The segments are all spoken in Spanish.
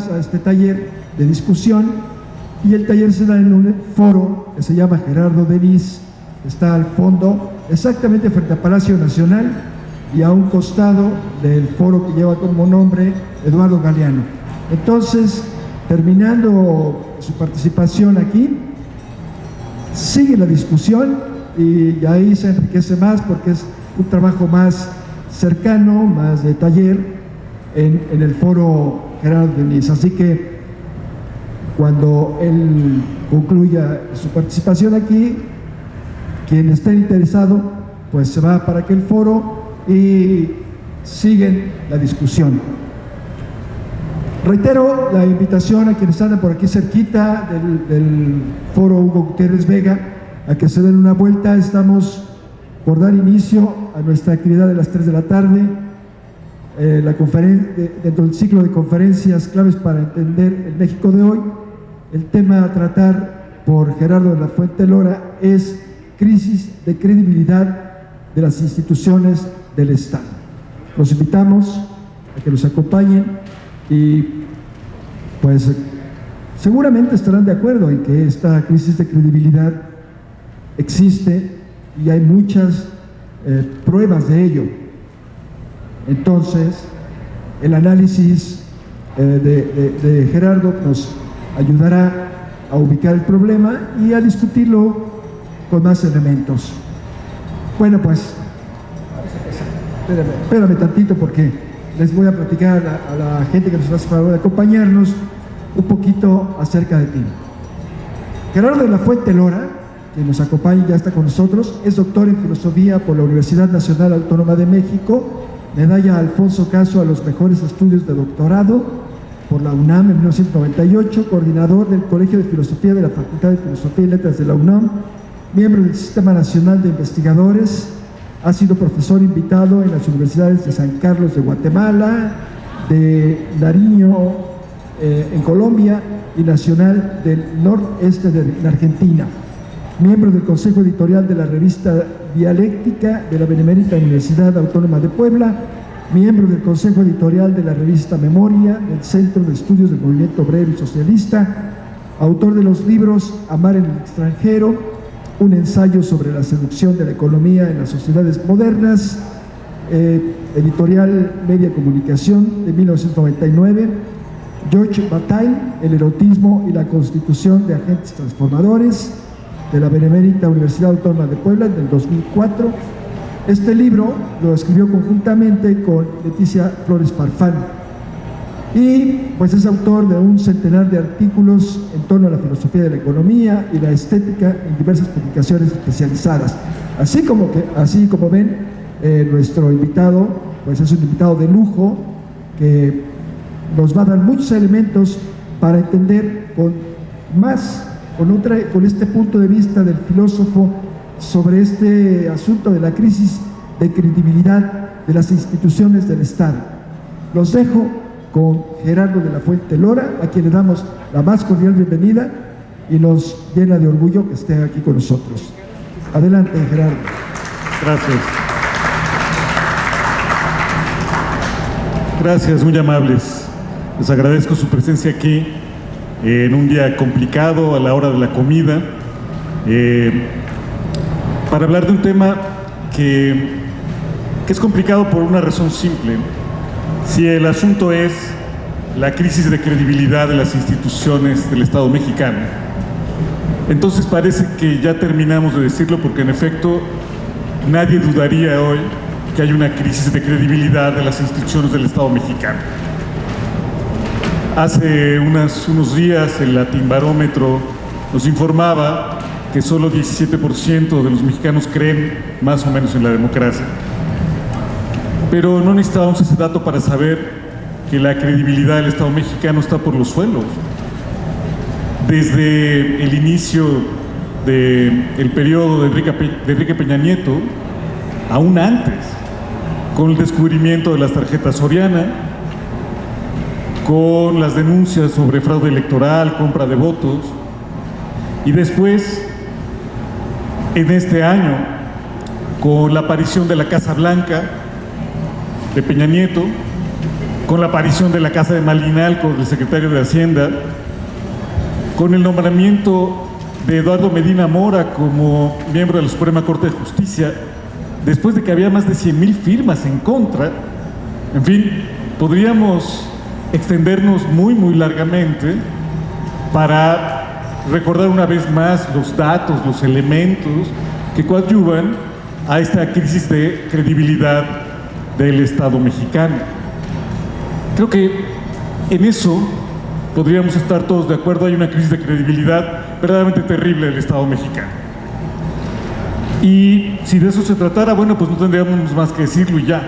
más a este taller de discusión, y el taller se da en un foro que se llama Gerardo Denis, está al fondo, exactamente frente al Palacio Nacional y a un costado del foro que lleva como nombre Eduardo Galeano. Entonces, terminando su participación aquí, sigue la discusión y ahí se enriquece más porque es un trabajo más cercano, más de taller en el foro Gerardo Denis. Así que cuando él concluya su participación aquí, quien esté interesado pues se va para aquel foro y siguen la discusión. Reitero la invitación a quienes andan por aquí cerquita del foro Hugo Gutiérrez Vega a que se den una vuelta. Estamos por dar inicio a nuestra actividad de las 3 de la tarde, dentro del ciclo de conferencias claves para entender el México de hoy. El tema a tratar por Gerardo de la Fuente Lora es crisis de credibilidad de las instituciones del Estado. Los invitamos a que nos acompañen y pues seguramente estarán de acuerdo en que esta crisis de credibilidad existe y hay muchas pruebas de ello. Entonces, el análisis de Gerardo nos ayudará a ubicar el problema y a discutirlo con más elementos. Bueno, pues, espérame tantito porque les voy a platicar a la gente que nos hace favor de acompañarnos un poquito acerca de ti. Gerardo de la Fuente Lora, que nos acompaña, ya está con nosotros, es doctor en Filosofía por la Universidad Nacional Autónoma de México, medalla Alfonso Caso a los mejores estudios de doctorado por la UNAM en 1998, coordinador del Colegio de Filosofía de la Facultad de Filosofía y Letras de la UNAM, miembro del Sistema Nacional de Investigadores, ha sido profesor invitado en las universidades de San Carlos de Guatemala, de Nariño en Colombia y Nacional del Noreste de Argentina. Miembro del Consejo Editorial de la revista Dialéctica de la Benemérita Universidad Autónoma de Puebla, miembro del Consejo Editorial de la revista Memoria, del Centro de Estudios del Movimiento Obrero y Socialista, autor de los libros Amar en el extranjero, un ensayo sobre la seducción de la economía en las sociedades modernas, editorial Media Comunicación de 1999, George Bataille, el erotismo y la constitución de agentes transformadores, de la Benemérita Universidad Autónoma de Puebla, del 2004. Este libro lo escribió conjuntamente con Leticia Flores Farfán y pues es autor de un centenar de artículos en torno a la filosofía de la economía y la estética en diversas publicaciones especializadas. Así como ven, nuestro invitado pues es un invitado de lujo que nos va a dar muchos elementos para entender con este punto de vista del filósofo sobre este asunto de la crisis de credibilidad de las instituciones del Estado. Los dejo con Gerardo de la Fuente Lora, a quien le damos la más cordial bienvenida y nos llena de orgullo que esté aquí con nosotros. Adelante, Gerardo. Gracias. Gracias, muy amables. Les agradezco su presencia aquí en un día complicado a la hora de la comida, para hablar de un tema que es complicado por una razón simple. Si el asunto es la crisis de credibilidad de las instituciones del Estado mexicano, entonces parece que ya terminamos de decirlo, porque en efecto nadie dudaría hoy que hay una crisis de credibilidad de las instituciones del Estado mexicano. Hace unos días el Latinbarómetro nos informaba que solo 17% de los mexicanos creen más o menos en la democracia. Pero no necesitábamos ese dato para saber que la credibilidad del Estado mexicano está por los suelos. Desde el inicio del periodo de Enrique Peña Nieto, aún antes, con el descubrimiento de las tarjetas Soriana, con las denuncias sobre fraude electoral, compra de votos, y después, en este año, con la aparición de la Casa Blanca de Peña Nieto, con la aparición de la Casa de Malinalco, del secretario de Hacienda, con el nombramiento de Eduardo Medina Mora como miembro de la Suprema Corte de Justicia, después de que había más de 100,000 firmas en contra. En fin, podríamos extendernos muy, muy largamente para recordar una vez más los datos, los elementos que coadyuvan a esta crisis de credibilidad del Estado mexicano. Creo que en eso podríamos estar todos de acuerdo. Hay una crisis de credibilidad verdaderamente terrible del Estado mexicano. Y si de eso se tratara, bueno, pues no tendríamos más que decirlo y ya.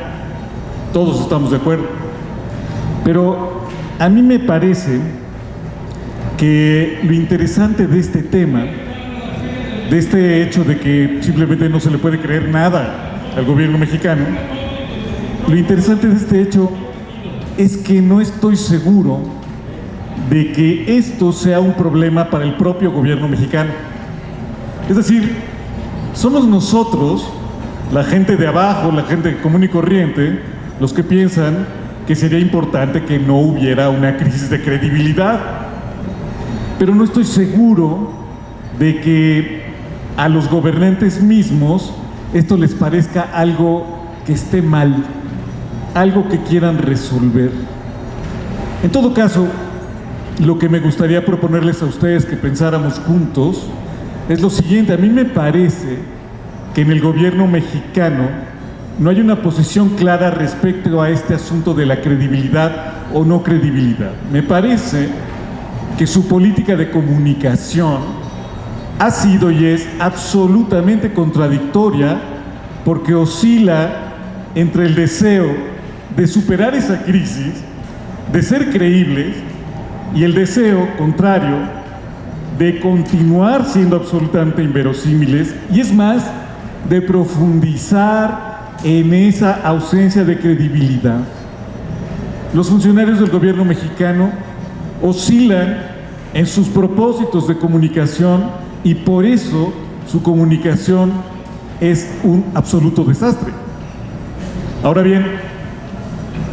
Todos estamos de acuerdo. Pero a mí me parece que lo interesante de este tema, de este hecho de que simplemente no se le puede creer nada al gobierno mexicano, lo interesante de este hecho es que no estoy seguro de que esto sea un problema para el propio gobierno mexicano. Es decir, somos nosotros, la gente de abajo, la gente común y corriente, los que piensan que sería importante que no hubiera una crisis de credibilidad. Pero no estoy seguro de que a los gobernantes mismos esto les parezca algo que esté mal, algo que quieran resolver. En todo caso, lo que me gustaría proponerles a ustedes que pensáramos juntos es lo siguiente. A mí me parece que en el gobierno mexicano no hay una posición clara respecto a este asunto de la credibilidad o no credibilidad. Me parece que su política de comunicación ha sido y es absolutamente contradictoria, porque oscila entre el deseo de superar esa crisis, de ser creíbles, y el deseo contrario de continuar siendo absolutamente inverosímiles, y es más, de profundizar en esa ausencia de credibilidad. Los funcionarios del gobierno mexicano oscilan en sus propósitos de comunicación y por eso su comunicación es un absoluto desastre. Ahora bien,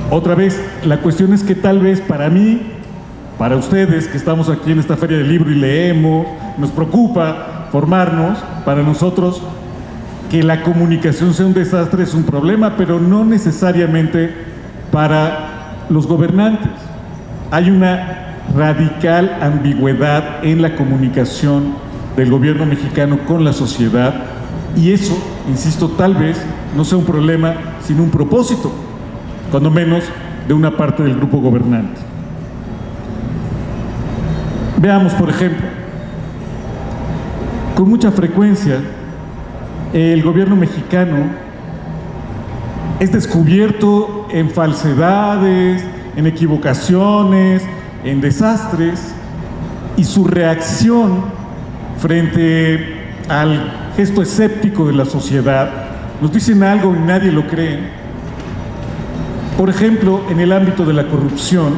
otra vez, la cuestión es que tal vez para mí, para ustedes que estamos aquí en esta feria del libro y leemos, nos preocupa formarnos, para nosotros que la comunicación sea un desastre es un problema, pero no necesariamente para los gobernantes. Hay una radical ambigüedad en la comunicación del gobierno mexicano con la sociedad, y eso, insisto, tal vez no sea un problema, sino un propósito, cuando menos de una parte del grupo gobernante. Veamos, por ejemplo, con mucha frecuencia el gobierno mexicano es descubierto en falsedades, en equivocaciones, en desastres, y su reacción frente al gesto escéptico de la sociedad, nos dicen algo y nadie lo cree. Por ejemplo, en el ámbito de la corrupción,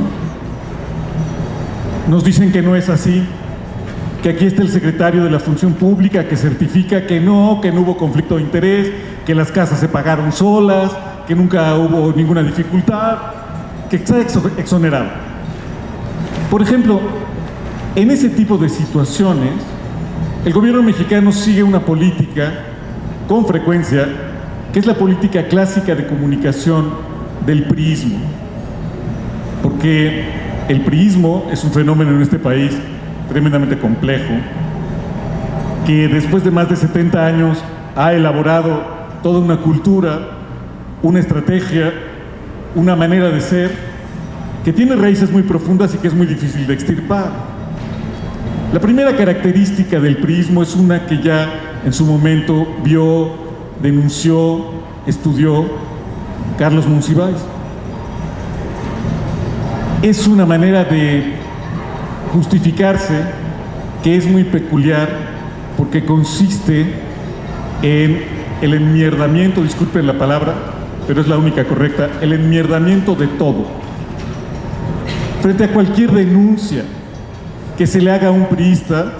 nos dicen que no es así, que aquí está el secretario de la Función Pública que certifica que no hubo conflicto de interés, que las casas se pagaron solas, que nunca hubo ninguna dificultad, que está exonerado. Por ejemplo, en ese tipo de situaciones, el gobierno mexicano sigue una política, con frecuencia, que es la política clásica de comunicación del priismo. Porque el priismo es un fenómeno en este país tremendamente complejo, que después de más de 70 años ha elaborado toda una cultura, una estrategia, una manera de ser, que tiene raíces muy profundas y que es muy difícil de extirpar. La primera característica del priismo es una que ya en su momento vio, denunció, estudió Carlos Monsiváis. Es una manera de justificarse que es muy peculiar, porque consiste en el enmierdamiento, disculpen la palabra, pero es la única correcta, el enmierdamiento de todo. Frente a cualquier denuncia que se le haga a un priista,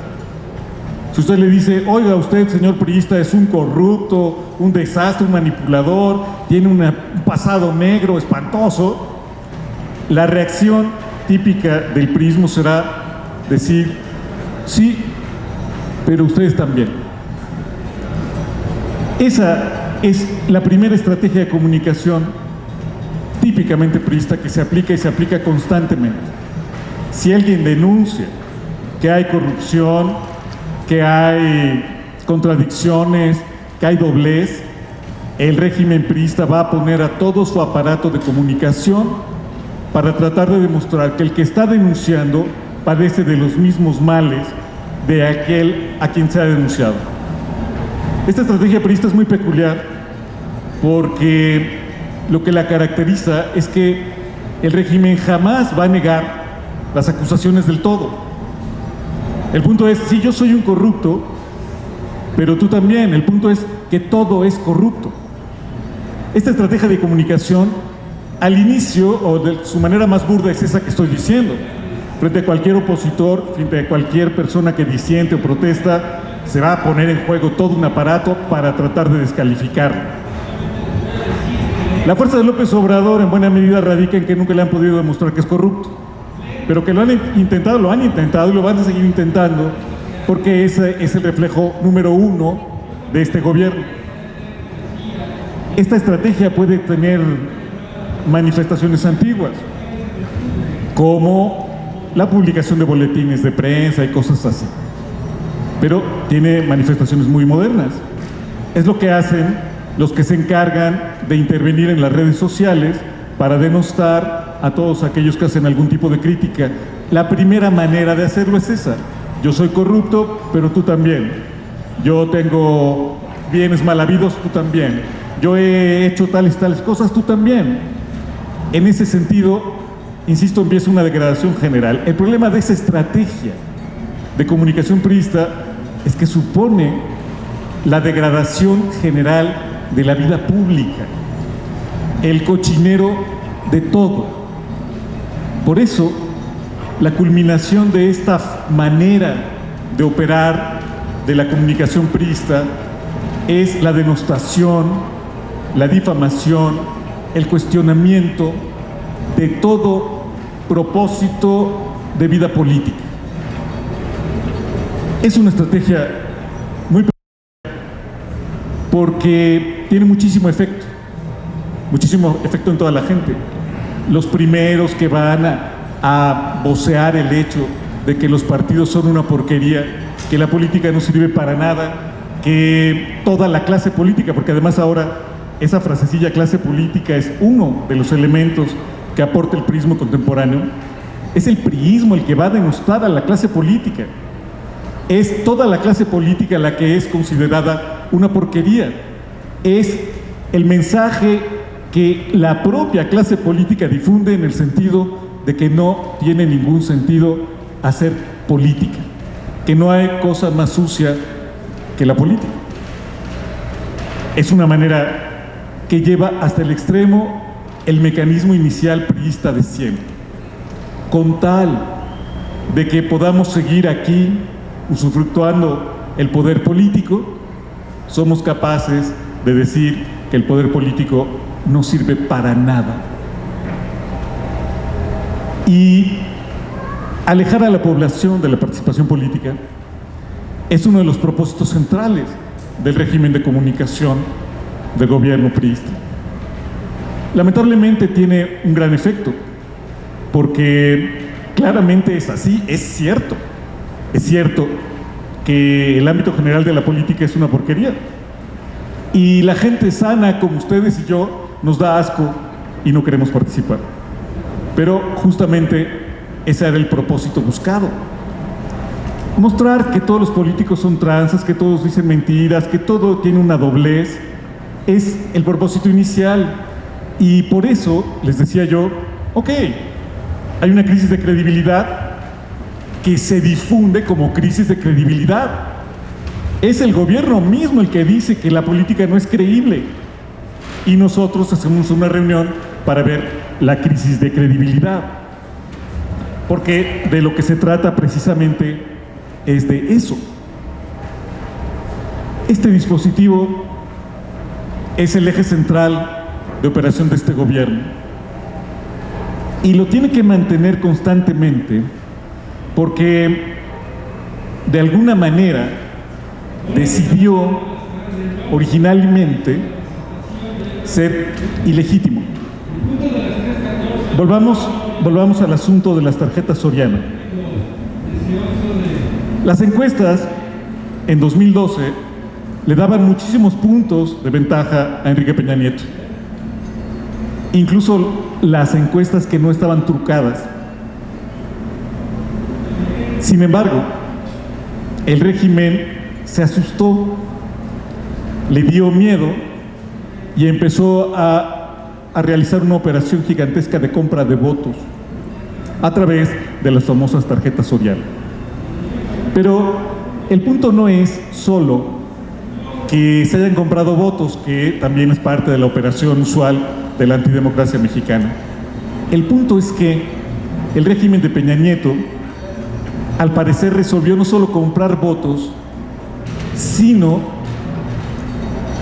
si usted le dice, oiga, usted, señor priista, es un corrupto, un desastre, un manipulador, tiene un pasado negro, espantoso, La reacción típica del priismo será decir, sí, pero ustedes también. Esa es la primera estrategia de comunicación típicamente priista que se aplica y se aplica constantemente. Si alguien denuncia que hay corrupción, que hay contradicciones, que hay doblez, el régimen priista va a poner a todo su aparato de comunicación para tratar de demostrar que el que está denunciando padece de los mismos males de aquel a quien se ha denunciado. Esta estrategia priista es muy peculiar porque lo que la caracteriza es que el régimen jamás va a negar las acusaciones del todo. El punto es, sí, yo soy un corrupto, pero tú también. El punto es que todo es corrupto. Esta estrategia de comunicación, al inicio, o de su manera más burda, es esa que estoy diciendo. Frente a cualquier opositor, frente a cualquier persona que disiente o protesta, se va a poner en juego todo un aparato para tratar de descalificarlo. La fuerza de López Obrador en buena medida radica en que nunca le han podido demostrar que es corrupto, pero que lo han intentado y lo van a seguir intentando, porque ese es el reflejo número uno de este gobierno. Esta estrategia puede tener manifestaciones antiguas, como la publicación de boletines de prensa y cosas así, pero tiene manifestaciones muy modernas. Es lo que hacen los que se encargan de intervenir en las redes sociales para denostar a todos aquellos que hacen algún tipo de crítica. La primera manera de hacerlo es esa: yo soy corrupto, pero tú también. Yo tengo bienes mal habidos, tú también. Yo he hecho tales cosas, tú también. En ese sentido, insisto, empieza una degradación general. El problema de esa estrategia de comunicación priista es que supone la degradación general de la vida pública, el cochinero de todo. Por eso, la culminación de esta manera de operar de la comunicación priista es la denostación, la difamación, el cuestionamiento de todo propósito de vida política. Es una estrategia muy peculiar porque tiene muchísimo efecto en toda la gente. Los primeros que van a vocear el hecho de que los partidos son una porquería, que la política no sirve para nada, que toda la clase política, porque además ahora esa frasecilla clase política es uno de los elementos que aporta el priismo contemporáneo, es el priismo el que va a denostar a la clase política. Es toda la clase política la que es considerada una porquería. Es el mensaje que la propia clase política difunde en el sentido de que no tiene ningún sentido hacer política, que no hay cosa más sucia que la política. Es una manera que lleva hasta el extremo el mecanismo inicial priista de siempre, con tal de que podamos seguir aquí usufructuando el poder político. Somos capaces de decir que el poder político no sirve para nada. Y alejar a la población de la participación política es uno de los propósitos centrales del régimen de comunicación del gobierno priista. Lamentablemente tiene un gran efecto, porque claramente es así, es cierto que el ámbito general de la política es una porquería. Y la gente sana como ustedes y yo nos da asco y no queremos participar. Pero justamente ese era el propósito buscado. Mostrar que todos los políticos son tranzas, que todos dicen mentiras, que todo tiene una doblez, es el propósito inicial. Y por eso les decía yo, ok, hay una crisis de credibilidad que se difunde como crisis de credibilidad. Es el gobierno mismo el que dice que la política no es creíble. Y nosotros hacemos una reunión para ver la crisis de credibilidad. Porque de lo que se trata precisamente es de eso. Este dispositivo es el eje central de operación de este gobierno. Y lo tiene que mantener constantemente porque de alguna manera decidió originalmente ser ilegítimo. Volvamos al asunto de las tarjetas Soriana. Las encuestas en 2012 le daban muchísimos puntos de ventaja a Enrique Peña Nieto. Incluso las encuestas que no estaban trucadas. Sin embargo, el régimen se asustó, le dio miedo y empezó a realizar una operación gigantesca de compra de votos a través de las famosas tarjetas Soriana. Pero el punto no es solo que se hayan comprado votos, que también es parte de la operación usual de la antidemocracia mexicana. El punto es que el régimen de Peña Nieto, al parecer, resolvió no solo comprar votos, sino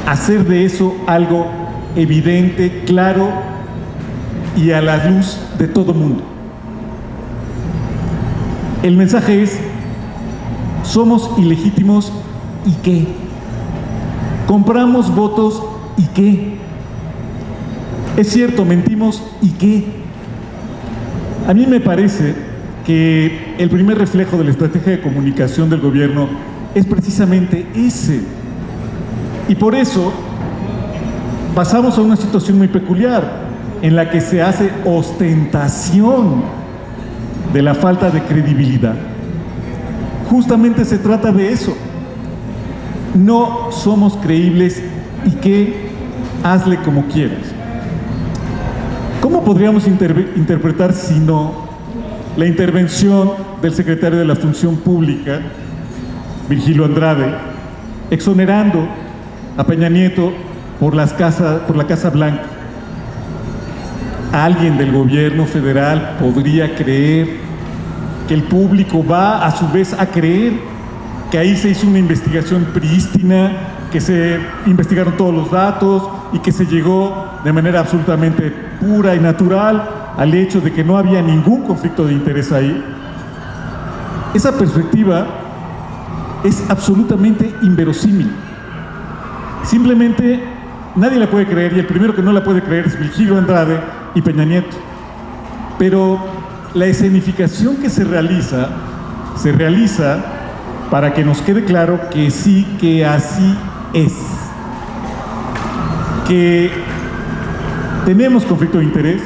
hacer de eso algo evidente, claro y a la luz de todo mundo. El mensaje es: somos ilegítimos, ¿y qué? Compramos votos, ¿y qué? Es cierto, mentimos, ¿y qué? A mí me parece que el primer reflejo de la estrategia de comunicación del gobierno es precisamente ese. Y por eso pasamos a una situación muy peculiar, en la que se hace ostentación de la falta de credibilidad. Justamente se trata de eso. No somos creíbles, ¿y qué? Hazle como quieras. ¿Cómo podríamos interpretar sino la intervención del secretario de la Función Pública, Virgilio Andrade, exonerando a Peña Nieto por la Casa Blanca? ¿Alguien del gobierno federal podría creer que el público va a su vez a creer que ahí se hizo una investigación prístina, que se investigaron todos los datos y que se llegó de manera absolutamente pura y natural al hecho de que no había ningún conflicto de interés ahí? Esa perspectiva es absolutamente inverosímil. Simplemente nadie la puede creer, y el primero que no la puede creer es Virgilio Andrade y Peña Nieto. Pero la escenificación que se realiza para que nos quede claro que sí, que así es. Que tenemos conflicto de interés,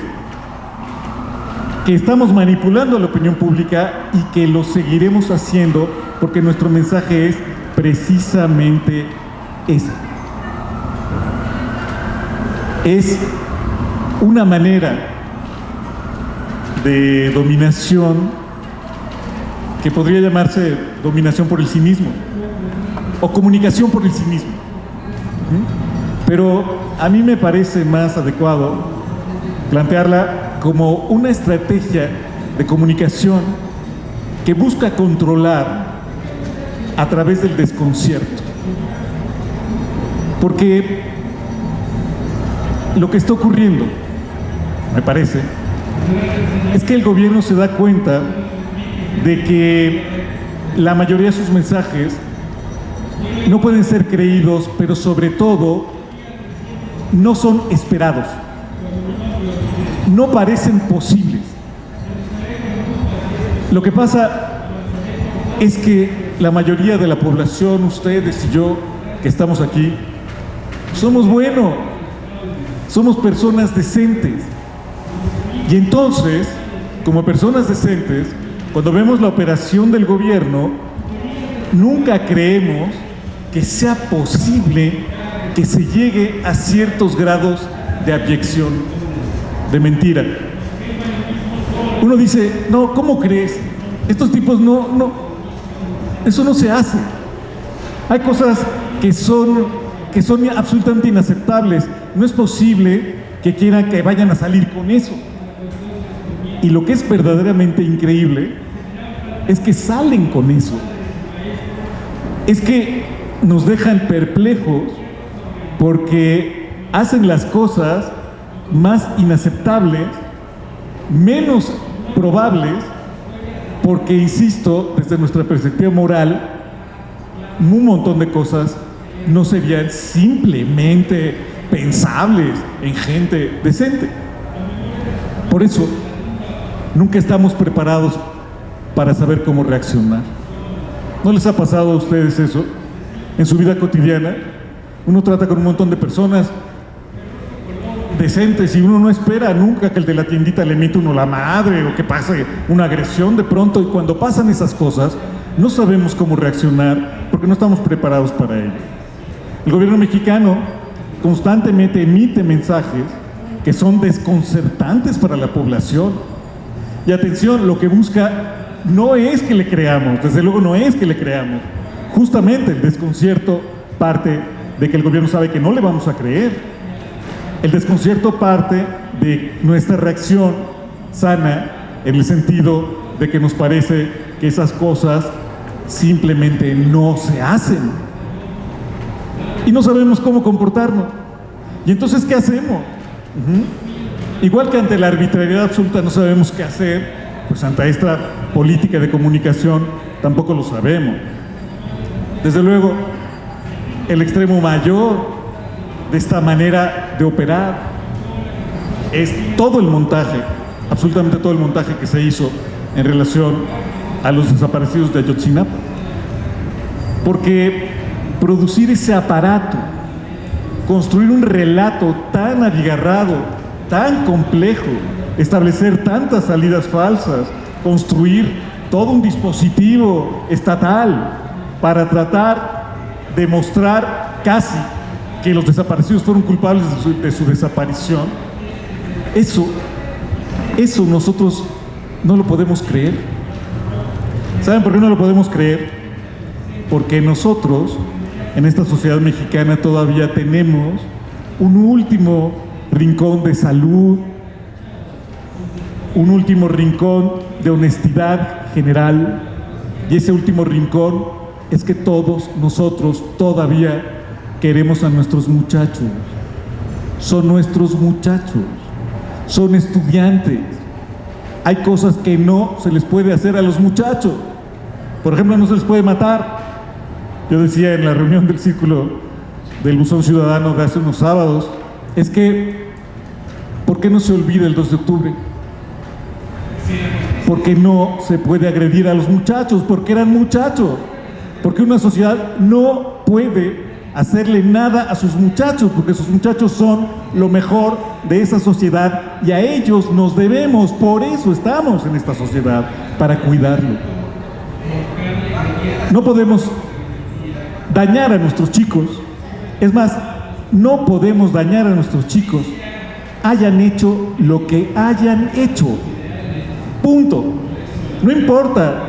que estamos manipulando a la opinión pública y que lo seguiremos haciendo porque nuestro mensaje es precisamente ese. Es una manera de dominación que podría llamarse dominación por el cinismo o comunicación por el cinismo. Pero a mí me parece más adecuado plantearla como una estrategia de comunicación que busca controlar a través del desconcierto. Porque lo que está ocurriendo, me parece, es que el gobierno se da cuenta de que la mayoría de sus mensajes no pueden ser creídos, pero sobre todo no son esperados, no parecen posibles. Lo que pasa es que la mayoría de la población, ustedes y yo que estamos aquí, somos buenos, somos personas decentes. Y entonces, como personas decentes, cuando vemos la operación del gobierno, nunca creemos que sea posible que se llegue a ciertos grados de abyección, de mentira. Uno dice: no, ¿cómo crees? Estos tipos no, eso no se hace. Hay cosas que son absolutamente inaceptables. No es posible que quieran que vayan a salir con eso. Y lo que es verdaderamente increíble es que salen con eso. Es que nos dejan perplejos porque hacen las cosas más inaceptables menos probables, porque, insisto, desde nuestra perspectiva moral, un montón de cosas no serían simplemente pensables en gente decente. Por eso, nunca estamos preparados para saber cómo reaccionar. ¿No les ha pasado a ustedes eso? En su vida cotidiana, uno trata con un montón de personas decentes y uno no espera nunca que el de la tiendita le meta uno la madre o que pase una agresión de pronto, y cuando pasan esas cosas no sabemos cómo reaccionar porque no estamos preparados para ello. El gobierno mexicano constantemente emite mensajes que son desconcertantes para la población. Y atención, lo que busca no es que le creamos, desde luego no es que le creamos. Justamente el desconcierto parte de que el gobierno sabe que no le vamos a creer. El desconcierto parte de nuestra reacción sana, en el sentido de que nos parece que esas cosas simplemente no se hacen. Y no sabemos cómo comportarnos. ¿Y entonces qué hacemos? Igual que ante la arbitrariedad absoluta no sabemos qué hacer, pues ante esta política de comunicación tampoco lo sabemos. Desde luego, el extremo mayor de esta manera de operar es todo el montaje, absolutamente todo el montaje que se hizo en relación a los desaparecidos de Ayotzinapa. Porque producir ese aparato, construir un relato tan abigarrado, tan complejo, establecer tantas salidas falsas, construir todo un dispositivo estatal para tratar de mostrar casi que los desaparecidos fueron culpables de su desaparición, eso nosotros no lo podemos creer. ¿Saben por qué no lo podemos creer? Porque nosotros, en esta sociedad mexicana, todavía tenemos un último rincón de salud, un último rincón de honestidad general, y ese último rincón es que todos nosotros todavía queremos a nuestros muchachos. Son nuestros muchachos, son estudiantes. Hay cosas que no se les puede hacer a los muchachos. Por ejemplo, no se les puede matar. Yo decía en la reunión del Círculo del Buzón Ciudadano de hace unos sábados, es que, ¿por qué no se olvida el 2 de octubre? Porque no se puede agredir a los muchachos, porque eran muchachos. Porque una sociedad no puede hacerle nada a sus muchachos, porque sus muchachos son lo mejor de esa sociedad y a ellos nos debemos. Por eso estamos en esta sociedad, para cuidarlo. No podemos dañar a nuestros chicos. Es más, no podemos dañar a nuestros chicos, hayan hecho lo que hayan hecho. Punto. No importa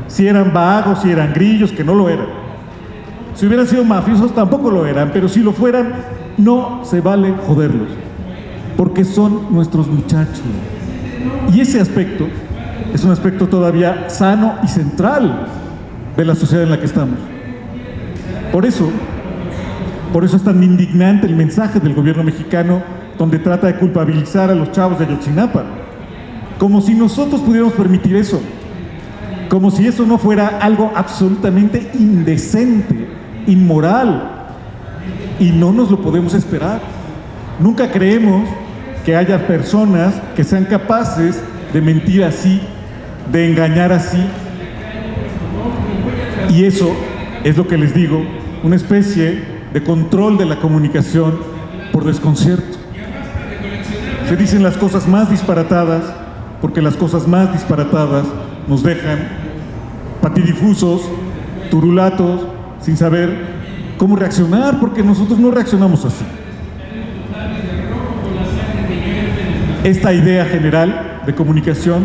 si eran vagos, si eran grillos, que no lo eran. Si hubieran sido mafiosos, tampoco lo eran, pero si lo fueran, no se vale joderlos, porque son nuestros muchachos. Y ese aspecto es un aspecto todavía sano y central de la sociedad en la que estamos. Por eso es tan indignante el mensaje del gobierno mexicano, donde trata de culpabilizar a los chavos de Ayotzinapa, como si nosotros pudiéramos permitir eso, como si eso no fuera algo absolutamente indecente, inmoral, y no nos lo podemos esperar. Nunca creemos que haya personas que sean capaces de mentir así, de engañar así. Y eso es lo que les digo, una especie de control de la comunicación por desconcierto. Se dicen las cosas más disparatadas, porque las cosas más disparatadas nos dejan patidifusos, turulatos, sin saber cómo reaccionar, porque nosotros no reaccionamos así. Esta idea general de comunicación,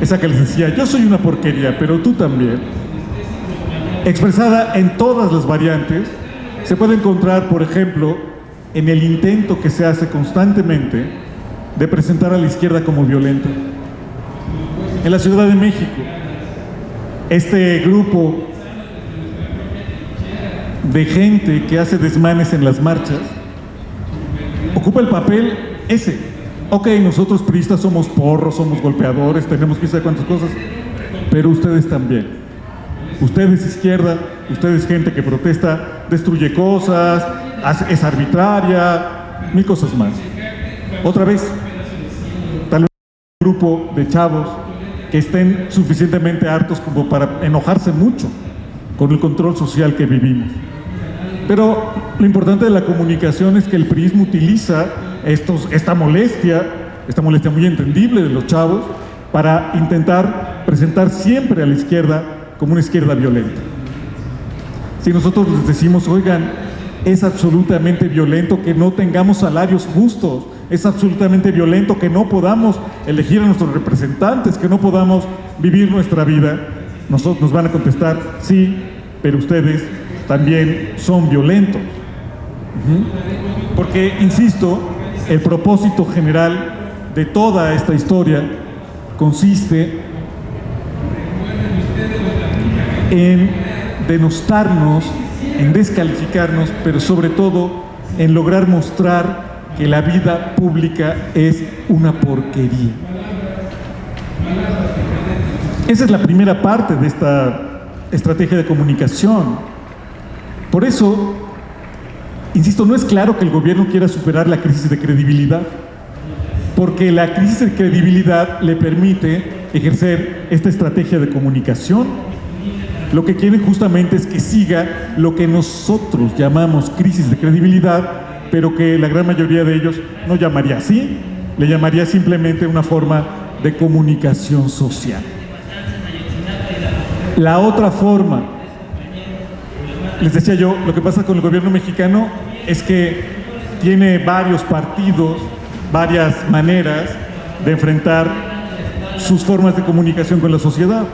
esa que les decía, yo soy una porquería, pero tú también, expresada en todas las variantes, se puede encontrar, por ejemplo, en el intento que se hace constantemente de presentar a la izquierda como violenta. En la Ciudad de México, este grupo de gente que hace desmanes en las marchas ocupa el papel ese, Ok, nosotros priistas somos porros, somos golpeadores, tenemos que saber cuántas cosas, pero ustedes también. Ustedes izquierda, ustedes gente que protesta, destruye cosas, es arbitraria, mil cosas más. Otra vez, tal vez un grupo de chavos que estén suficientemente hartos como para enojarse mucho con el control social que vivimos. Pero lo importante de la comunicación es que el priismo utiliza esta molestia muy entendible de los chavos para intentar presentar siempre a la izquierda como una izquierda violenta. Si nosotros les decimos, oigan, es absolutamente violento que no tengamos salarios justos, es absolutamente violento que no podamos elegir a nuestros representantes, que no podamos vivir nuestra vida, nosotros nos van a contestar, sí, pero ustedes también son violentos. Porque, insisto, el propósito general de toda esta historia consiste en denostarnos, en descalificarnos, pero sobre todo en lograr mostrar que la vida pública es una porquería. Esa es la primera parte de esta estrategia de comunicación. Por eso, insisto, no es claro que el gobierno quiera superar la crisis de credibilidad, porque la crisis de credibilidad le permite ejercer esta estrategia de comunicación. Lo que quieren justamente es que siga lo que nosotros llamamos crisis de credibilidad, pero que la gran mayoría de ellos no llamaría así, le llamaría simplemente una forma de comunicación social. La otra forma, les decía yo, lo que pasa con el gobierno mexicano es que tiene varios partidos, varias maneras de enfrentar sus formas de comunicación con la sociedad.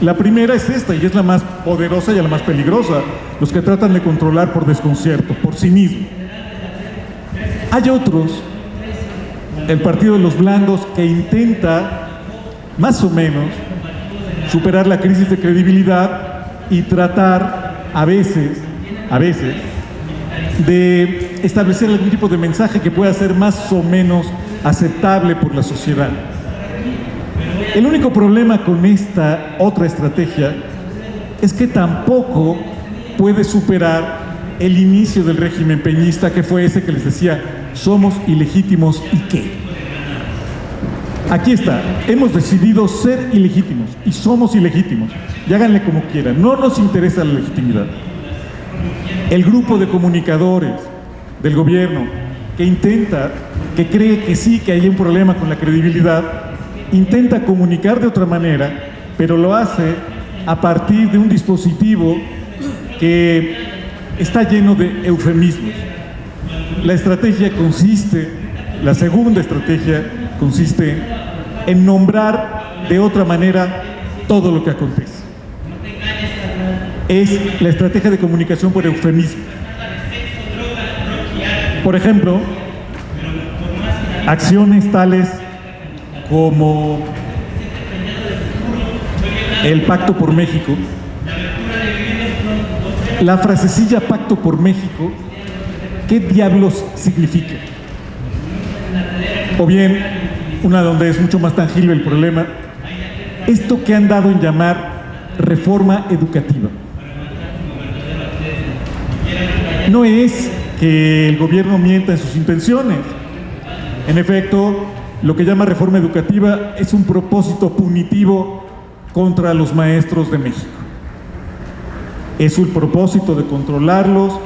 La primera es esta, y es la más poderosa y la más peligrosa, los que tratan de controlar por desconcierto, por cinismo. Hay otros, el Partido de los Blandos, que intenta, más o menos, superar la crisis de credibilidad y tratar, a veces, de establecer algún tipo de mensaje que pueda ser más o menos aceptable por la sociedad. El único problema con esta otra estrategia es que tampoco puede superar el inicio del régimen peñista, que fue ese que les decía, somos ilegítimos y qué. Aquí está, hemos decidido ser ilegítimos y somos ilegítimos, y háganle como quieran, no nos interesa la legitimidad. El grupo de comunicadores del gobierno que cree que sí, que hay un problema con la credibilidad, intenta comunicar de otra manera, pero lo hace a partir de un dispositivo que está lleno de eufemismos. La segunda estrategia consiste en nombrar de otra manera todo lo que acontece. Es la estrategia de comunicación por eufemismo. Por ejemplo, acciones tales como el Pacto por México. La frasecilla Pacto por México, ¿qué diablos significa? O bien, una donde es mucho más tangible el problema, esto que han dado en llamar reforma educativa. No es que el gobierno mienta en sus intenciones. En efecto, lo que llama reforma educativa es un propósito punitivo contra los maestros de México. Es un propósito de controlarlos,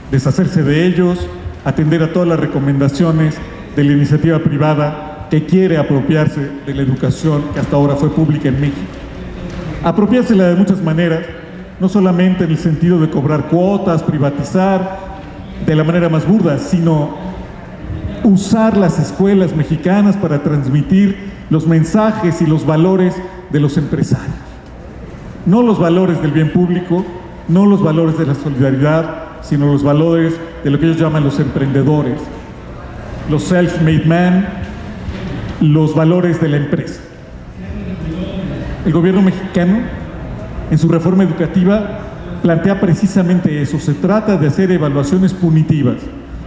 deshacerse de ellos, atender a todas las recomendaciones de la iniciativa privada que quiere apropiarse de la educación que hasta ahora fue pública en México. Apropiársela de muchas maneras, no solamente en el sentido de cobrar cuotas, privatizar de la manera más burda, sino usar las escuelas mexicanas para transmitir los mensajes y los valores de los empresarios. No los valores del bien público, no los valores de la solidaridad, sino los valores de lo que ellos llaman los emprendedores, los self-made man, los valores de la empresa. El gobierno mexicano, en su reforma educativa, plantea precisamente eso. Se trata de hacer evaluaciones punitivas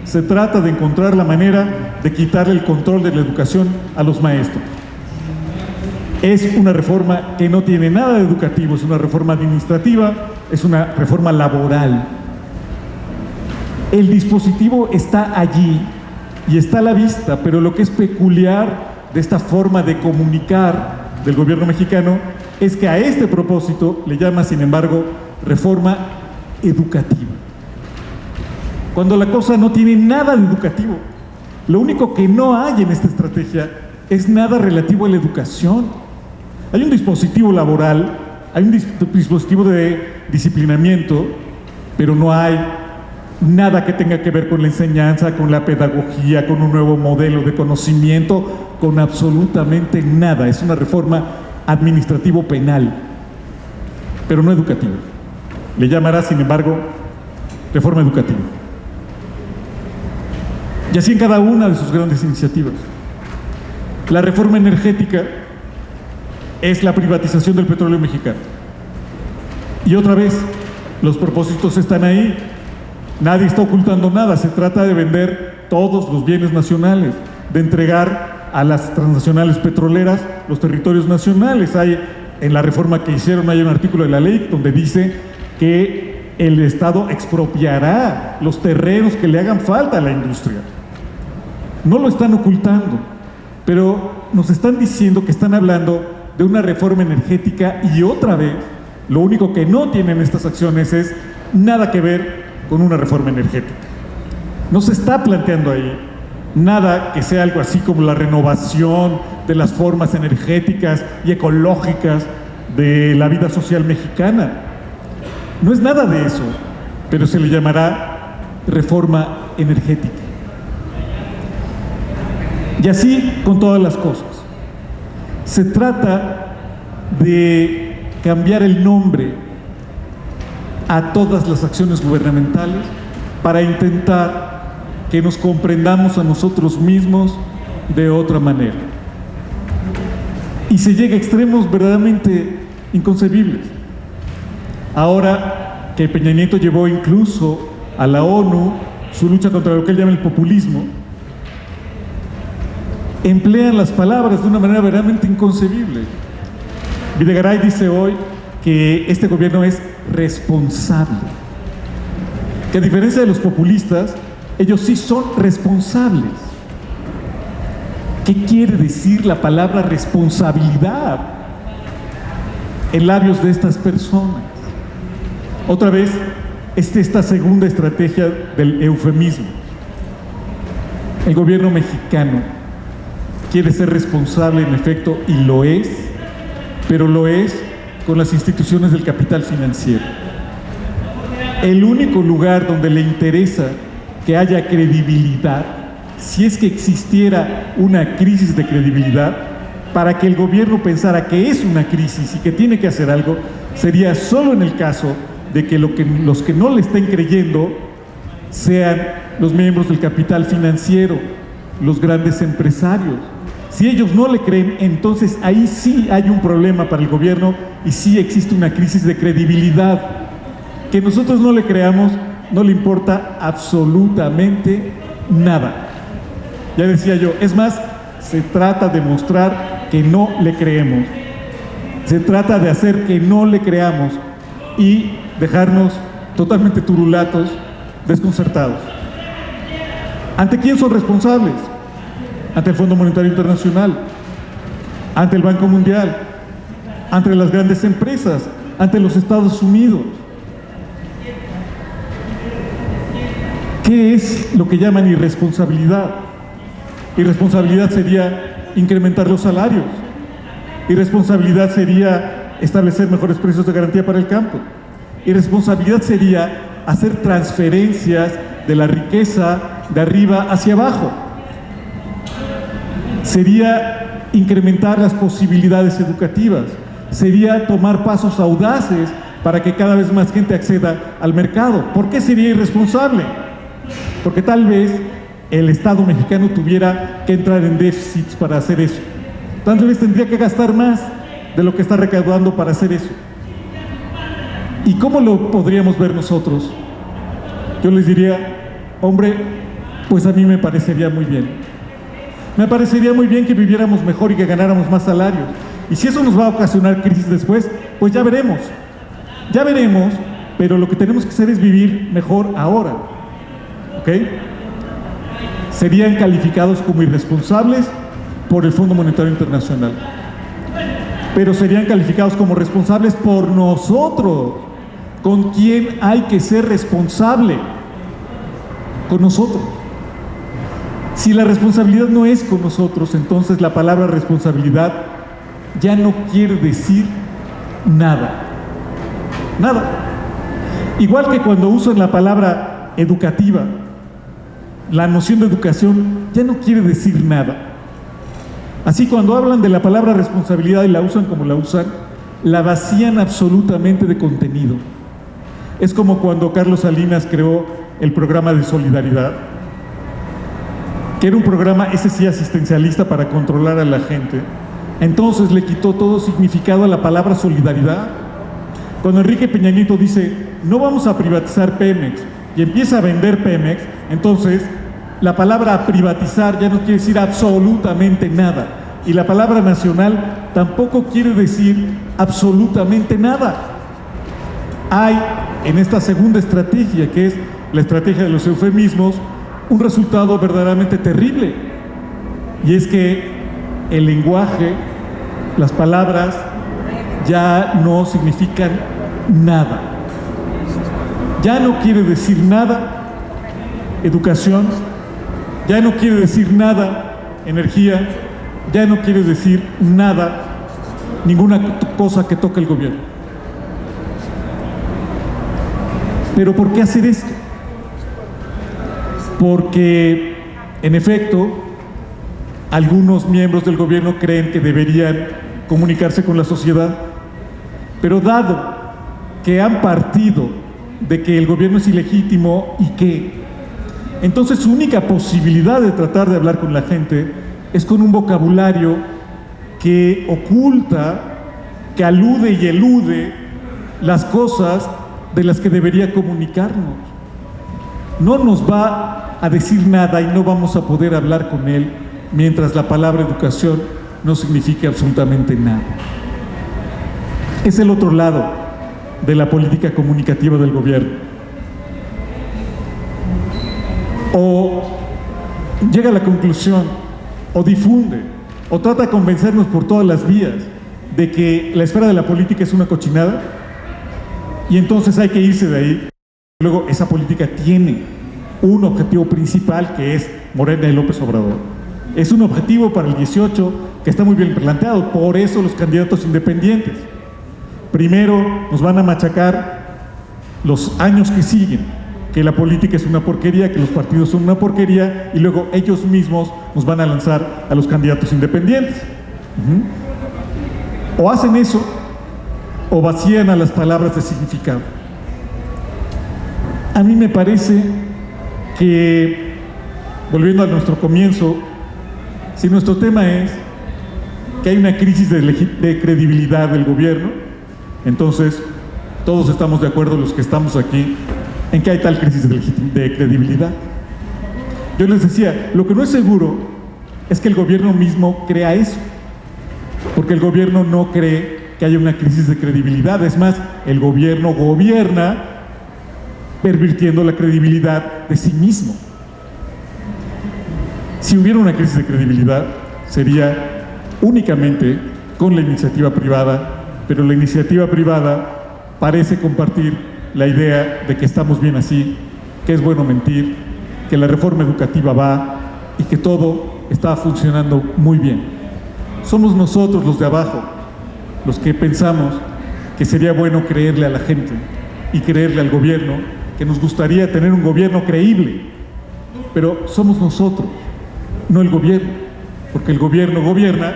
Se trata de encontrar la manera de quitarle el control de la educación a los maestros. Es una reforma que no tiene nada de educativo, es una reforma administrativa, es una reforma laboral. El dispositivo está allí y está a la vista, pero lo que es peculiar de esta forma de comunicar del gobierno mexicano es que a este propósito le llama, sin embargo, reforma educativa. Cuando la cosa no tiene nada de educativo. Lo único que no hay en esta estrategia es nada relativo a la educación. Hay un dispositivo laboral, hay un dispositivo de disciplinamiento, pero no hay nada que tenga que ver con la enseñanza, con la pedagogía, con un nuevo modelo de conocimiento, con absolutamente nada. Es una reforma administrativo-penal, pero no educativa. Le llamará, sin embargo, reforma educativa. Y así en cada una de sus grandes iniciativas. La reforma energética es la privatización del petróleo mexicano. Y otra vez, los propósitos están ahí. Nadie está ocultando nada. Se trata de vender todos los bienes nacionales, de entregar a las transnacionales petroleras los territorios nacionales. En la reforma que hicieron hay un artículo de la ley donde dice que el Estado expropiará los terrenos que le hagan falta a la industria. No lo están ocultando, pero nos están diciendo que están hablando de una reforma energética y otra vez, lo único que no tienen estas acciones es nada que ver con una reforma energética. No se está planteando ahí nada que sea algo así como la renovación de las formas energéticas y ecológicas de la vida social mexicana. No es nada de eso, pero se le llamará reforma energética. Y así con todas las cosas. Se trata de cambiar el nombre a todas las acciones gubernamentales para intentar que nos comprendamos a nosotros mismos de otra manera. Y se llega a extremos verdaderamente inconcebibles. Ahora que Peña Nieto llevó incluso a la ONU su lucha contra lo que él llama el populismo, emplean las palabras de una manera verdaderamente inconcebible. Videgaray dice hoy que este gobierno es responsable, que a diferencia de los populistas, ellos sí son responsables. ¿Qué quiere decir la palabra responsabilidad en labios de estas personas? Otra vez, esta segunda estrategia del eufemismo. El gobierno mexicano quiere ser responsable, en efecto, y lo es, pero lo es con las instituciones del capital financiero. El único lugar donde le interesa que haya credibilidad, si es que existiera una crisis de credibilidad, para que el gobierno pensara que es una crisis y que tiene que hacer algo, sería solo en el caso de que los que no le estén creyendo sean los miembros del capital financiero, los grandes empresarios. Si ellos no le creen, entonces ahí sí hay un problema para el gobierno y sí existe una crisis de credibilidad. Que nosotros no le creamos, no le importa absolutamente nada. Ya decía yo, es más, se trata de mostrar que no le creemos. Se trata de hacer que no le creamos y dejarnos totalmente turulatos, desconcertados. ¿Ante quién son responsables? Ante el Fondo Monetario Internacional, ante el Banco Mundial, ante las grandes empresas, ante los Estados Unidos. ¿Qué es lo que llaman irresponsabilidad? Irresponsabilidad sería incrementar los salarios. Irresponsabilidad sería establecer mejores precios de garantía para el campo. Irresponsabilidad sería hacer transferencias de la riqueza de arriba hacia abajo. Sería incrementar las posibilidades educativas, sería tomar pasos audaces para que cada vez más gente acceda al mercado. ¿Por qué sería irresponsable? Porque tal vez el Estado mexicano tuviera que entrar en déficits para hacer eso. Tal vez tendría que gastar más de lo que está recaudando para hacer eso. ¿Y cómo lo podríamos ver nosotros? Yo les diría, hombre, pues a mí me parecería muy bien. Me parecería muy bien que viviéramos mejor y que ganáramos más salarios. Y si eso nos va a ocasionar crisis después, pues ya veremos. Ya veremos, pero lo que tenemos que hacer es vivir mejor ahora. ¿Ok? Serían calificados como irresponsables por el Fondo Monetario Internacional. Pero serían calificados como responsables por nosotros. ¿Con quién hay que ser responsable? Con nosotros. Si la responsabilidad no es con nosotros, entonces la palabra responsabilidad ya no quiere decir nada. Nada. Igual que cuando usan la palabra educativa, la noción de educación ya no quiere decir nada. Así, cuando hablan de la palabra responsabilidad y la usan como la usan, la vacían absolutamente de contenido. Es como cuando Carlos Salinas creó el programa de solidaridad, que era un programa, ese sí, asistencialista para controlar a la gente. Entonces le quitó todo significado a la palabra solidaridad. Cuando Enrique Peña Nieto dice, no vamos a privatizar Pemex, y empieza a vender Pemex, entonces la palabra privatizar ya no quiere decir absolutamente nada. Y la palabra nacional tampoco quiere decir absolutamente nada. Hay en esta segunda estrategia, que es la estrategia de los eufemismos, un resultado verdaderamente terrible. Y es que el lenguaje, las palabras, ya no significan nada. Ya no quiere decir nada educación, ya no quiere decir nada energía, ya no quiere decir nada, ninguna cosa que toque el gobierno. ¿Pero por qué hacer esto? Porque, en efecto, algunos miembros del gobierno creen que deberían comunicarse con la sociedad, pero dado que han partido de que el gobierno es ilegítimo y que entonces su única posibilidad de tratar de hablar con la gente es con un vocabulario que oculta, que alude y elude las cosas de las que debería comunicarnos. No nos va a decir nada y no vamos a poder hablar con él mientras la palabra educación no signifique absolutamente nada. Es el otro lado de la política comunicativa del gobierno. O llega a la conclusión, o difunde, o trata de convencernos por todas las vías de que la esfera de la política es una cochinada, y entonces hay que irse de ahí. Luego, esa política tiene un objetivo principal, que es Morena y López Obrador. Es un objetivo para el 18 que está muy bien planteado, por eso los candidatos independientes. Primero nos van a machacar los años que siguen, que la política es una porquería, que los partidos son una porquería, y luego ellos mismos nos van a lanzar a los candidatos independientes. O hacen eso, o vacían a las palabras de significado. A mí me parece que, volviendo a nuestro comienzo, si nuestro tema es que hay una crisis de credibilidad del gobierno, entonces todos estamos de acuerdo, los que estamos aquí, en que hay tal crisis de credibilidad. Yo les decía, lo que no es seguro es que el gobierno mismo crea eso, porque el gobierno no cree que haya una crisis de credibilidad. Es más, el gobierno gobierna pervirtiendo la credibilidad de sí mismo. Si hubiera una crisis de credibilidad, sería únicamente con la iniciativa privada, pero la iniciativa privada parece compartir la idea de que estamos bien así, que es bueno mentir, que la reforma educativa va y que todo está funcionando muy bien. Somos nosotros, los de abajo, los que pensamos que sería bueno creerle a la gente y creerle al gobierno, que nos gustaría tener un gobierno creíble, pero somos nosotros, no el gobierno, porque el gobierno gobierna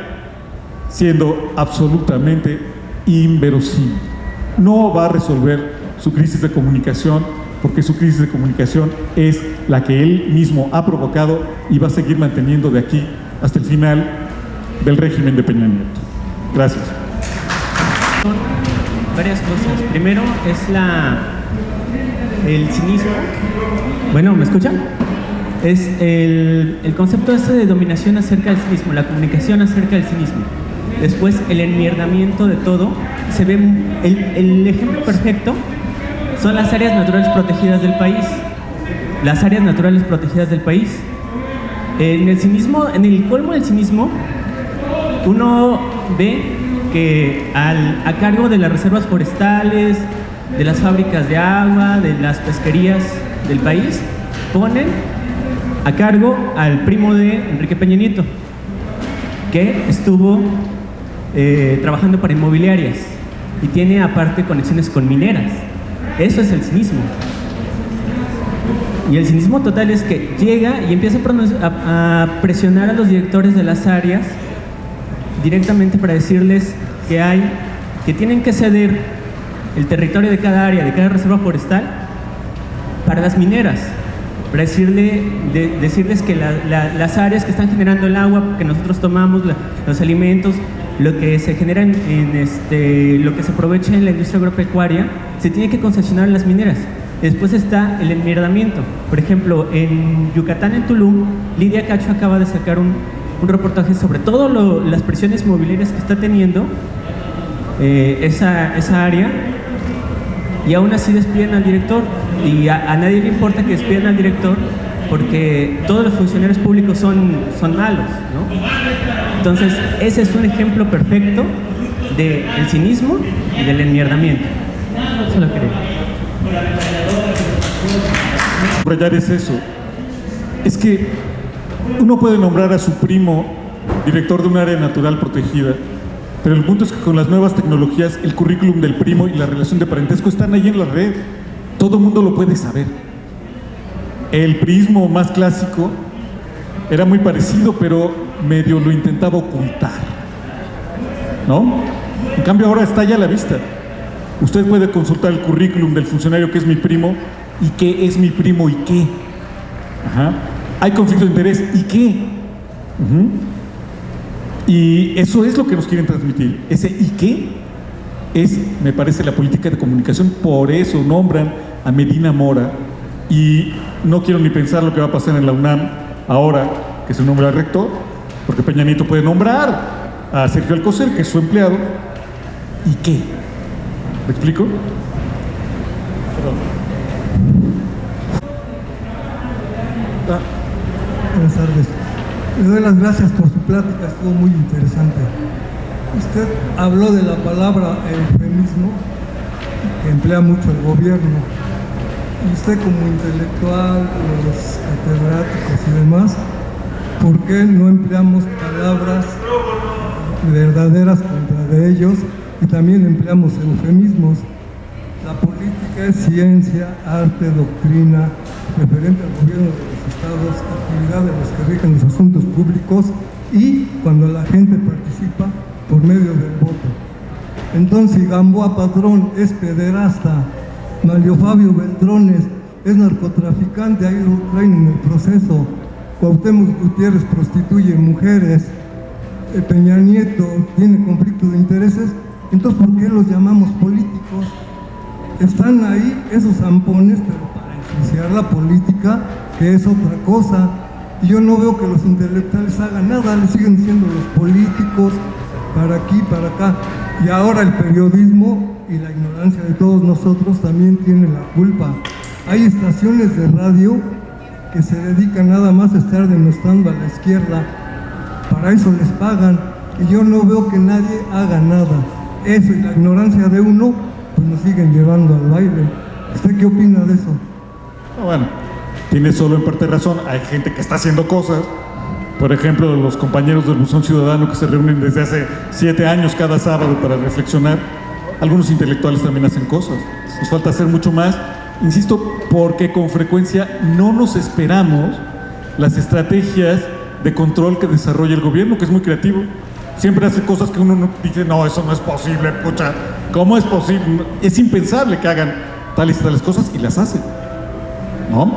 siendo absolutamente inverosímil. No va a resolver su crisis de comunicación, porque su crisis de comunicación es la que él mismo ha provocado y va a seguir manteniendo de aquí hasta el final del régimen de Peña Nieto. Gracias. Varias cosas. Primero es el cinismo. Bueno, ¿me escuchan? Es el concepto de dominación acerca del cinismo, la comunicación acerca del cinismo. Después, el enmierdamiento de todo. Se ve el ejemplo perfecto son las áreas naturales protegidas del país. Las áreas naturales protegidas del país. En el cinismo, en el colmo del cinismo, uno ve que a cargo de las reservas forestales, de las fábricas de agua, de las pesquerías del país, ponen a cargo al primo de Enrique Peña Nieto, que estuvo trabajando para inmobiliarias y tiene aparte conexiones con mineras. Eso es el cinismo. Y el cinismo total es que llega y empieza a presionar a los directores de las áreas directamente para decirles que tienen que ceder el territorio de cada área, de cada reserva forestal, para las mineras, para decirles que las áreas que están generando el agua que nosotros tomamos, los alimentos, lo que se genera lo que se aprovecha en la industria agropecuaria, se tiene que concesionar a las mineras. Después está el enmierdamiento. Por ejemplo, en Yucatán, en Tulum, Lidia Cacho acaba de sacar un reportaje sobre todas las presiones inmobiliarias que está teniendo esa área, y aún así despiden al director, y a nadie le importa que despidan al director porque todos los funcionarios públicos son malos, ¿no? Entonces, ese es un ejemplo perfecto del cinismo y del enmierdamiento. Eso lo quería. Subrayar es eso. Es que uno puede nombrar a su primo director de un área natural protegida, pero el punto es que con las nuevas tecnologías el currículum del primo y la relación de parentesco están ahí en la red. Todo el mundo lo puede saber. El priismo más clásico era muy parecido, pero medio lo intentaba ocultar, ¿no? En cambio ahora está ya a la vista. Usted puede consultar el currículum del funcionario que es mi primo, y qué es mi primo y qué. Ajá. Hay conflicto de interés y qué. Y eso es lo que nos quieren transmitir. Ese y qué es, me parece, la política de comunicación. Por eso nombran a Medina Mora, y no quiero ni pensar lo que va a pasar en la UNAM ahora que se nombra rector, porque Peña Nieto puede nombrar a Sergio Alcocer, que es su empleado. ¿Y qué? ¿Me explico? Perdón. Buenas tardes. Le doy las gracias por su plática, estuvo muy interesante. Usted habló de la palabra eufemismo, que emplea mucho el gobierno. Y usted como intelectual, los catedráticos y demás, ¿por qué no empleamos palabras verdaderas contra de ellos y también empleamos eufemismos? La política es ciencia, arte, doctrina, referente al gobierno de los estados, actividad de los que rigen los asuntos públicos y cuando la gente participa por medio del voto. Entonces, Gamboa Patrón es pederasta, Mario Fabio Beltrones es narcotraficante, ahí lo traen en el proceso, Cuauhtémoc Gutiérrez prostituye mujeres, Peña Nieto tiene conflicto de intereses. Entonces, ¿por qué los llamamos políticos? Están ahí esos zampones, pero para ensuciar la política, que es otra cosa. Y yo no veo que los intelectuales hagan nada, le siguen siendo los políticos, para aquí, para acá. Y ahora el periodismo y la ignorancia de todos nosotros también tiene la culpa. Hay estaciones de radio que se dedican nada más a estar denostando a la izquierda. Para eso les pagan. Y yo no veo que nadie haga nada. Eso y la ignorancia de uno, pues nos siguen llevando al baile. ¿Usted qué opina de eso? Bueno, tiene solo en parte razón. Hay gente que está haciendo cosas. Por ejemplo, los compañeros del Buzón Ciudadano que se reúnen desde hace 7 años cada sábado para reflexionar. Algunos intelectuales también hacen cosas. Nos falta hacer mucho más. Insisto, porque con frecuencia no nos esperamos las estrategias de control que desarrolla el gobierno, que es muy creativo. Siempre hace cosas que uno dice, no, eso no es posible, pucha, ¿cómo es posible? Es impensable que hagan tales y tales cosas, y las hacen, ¿no?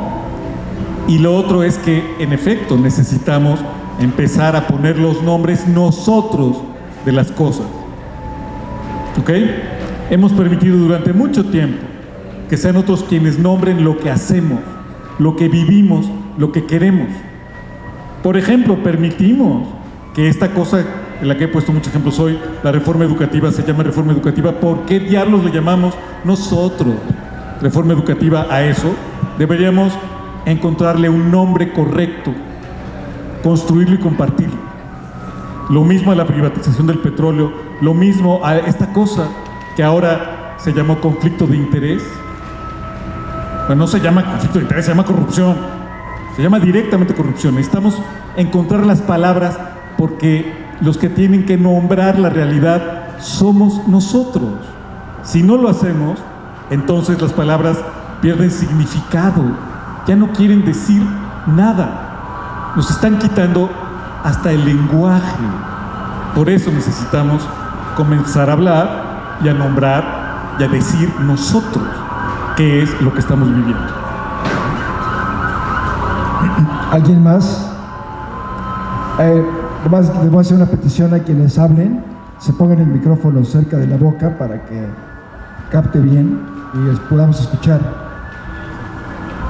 Y lo otro es que, en efecto, necesitamos empezar a poner los nombres nosotros de las cosas, ¿ok? Hemos permitido durante mucho tiempo que sean otros quienes nombren lo que hacemos, lo que vivimos lo que queremos. Por ejemplo, permitimos que esta cosa en la que he puesto muchos ejemplos hoy, la reforma educativa, se llama reforma educativa. ¿Por qué diablos le llamamos nosotros reforma educativa a eso? Deberíamos encontrarle un nombre correcto, construirlo y compartirlo. Lo mismo a la privatización del petróleo, lo mismo a esta cosa que ahora se llamó conflicto de interés. Bueno, no se llama conflicto de interés, se llama corrupción. Se llama directamente corrupción. Necesitamos encontrar las palabras porque los que tienen que nombrar la realidad somos nosotros. Si no lo hacemos, entonces las palabras pierden significado, ya no quieren decir nada. Nos están quitando hasta el lenguaje. Por eso necesitamos comenzar a hablar y a nombrar y a decir nosotros qué es lo que estamos viviendo. ¿Alguien más? Además, les voy a hacer una petición a quienes hablen, se pongan el micrófono cerca de la boca para que capte bien y les podamos escuchar.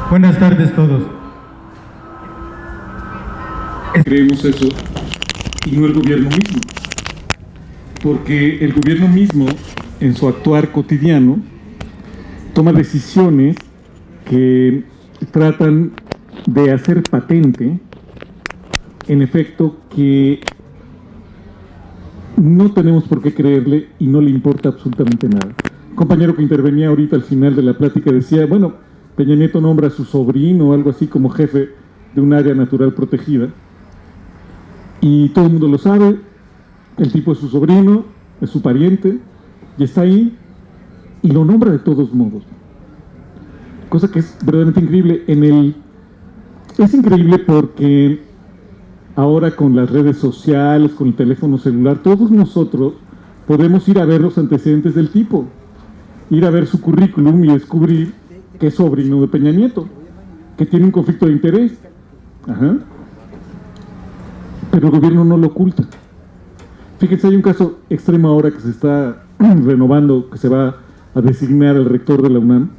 Buenas tardes todos. Creemos eso y no el gobierno mismo, porque el gobierno mismo en su actuar cotidiano toma decisiones que tratan de hacer patente, en efecto, que no tenemos por qué creerle y no le importa absolutamente nada. Un compañero que intervenía ahorita al final de la plática decía, bueno, Peña Nieto nombra a su sobrino o algo así como jefe de un área natural protegida y todo el mundo lo sabe, el tipo es su sobrino, es su pariente y está ahí y lo nombra de todos modos. Cosa que es verdaderamente increíble. Es increíble porque ahora con las redes sociales, con el teléfono celular, todos nosotros podemos ir a ver los antecedentes del tipo, ir a ver su currículum y descubrir que es sobrino de Peña Nieto, que tiene un conflicto de interés. Ajá. Pero el gobierno no lo oculta. Fíjense, hay un caso extremo ahora que se está renovando, que se va a designar al rector de la UNAM.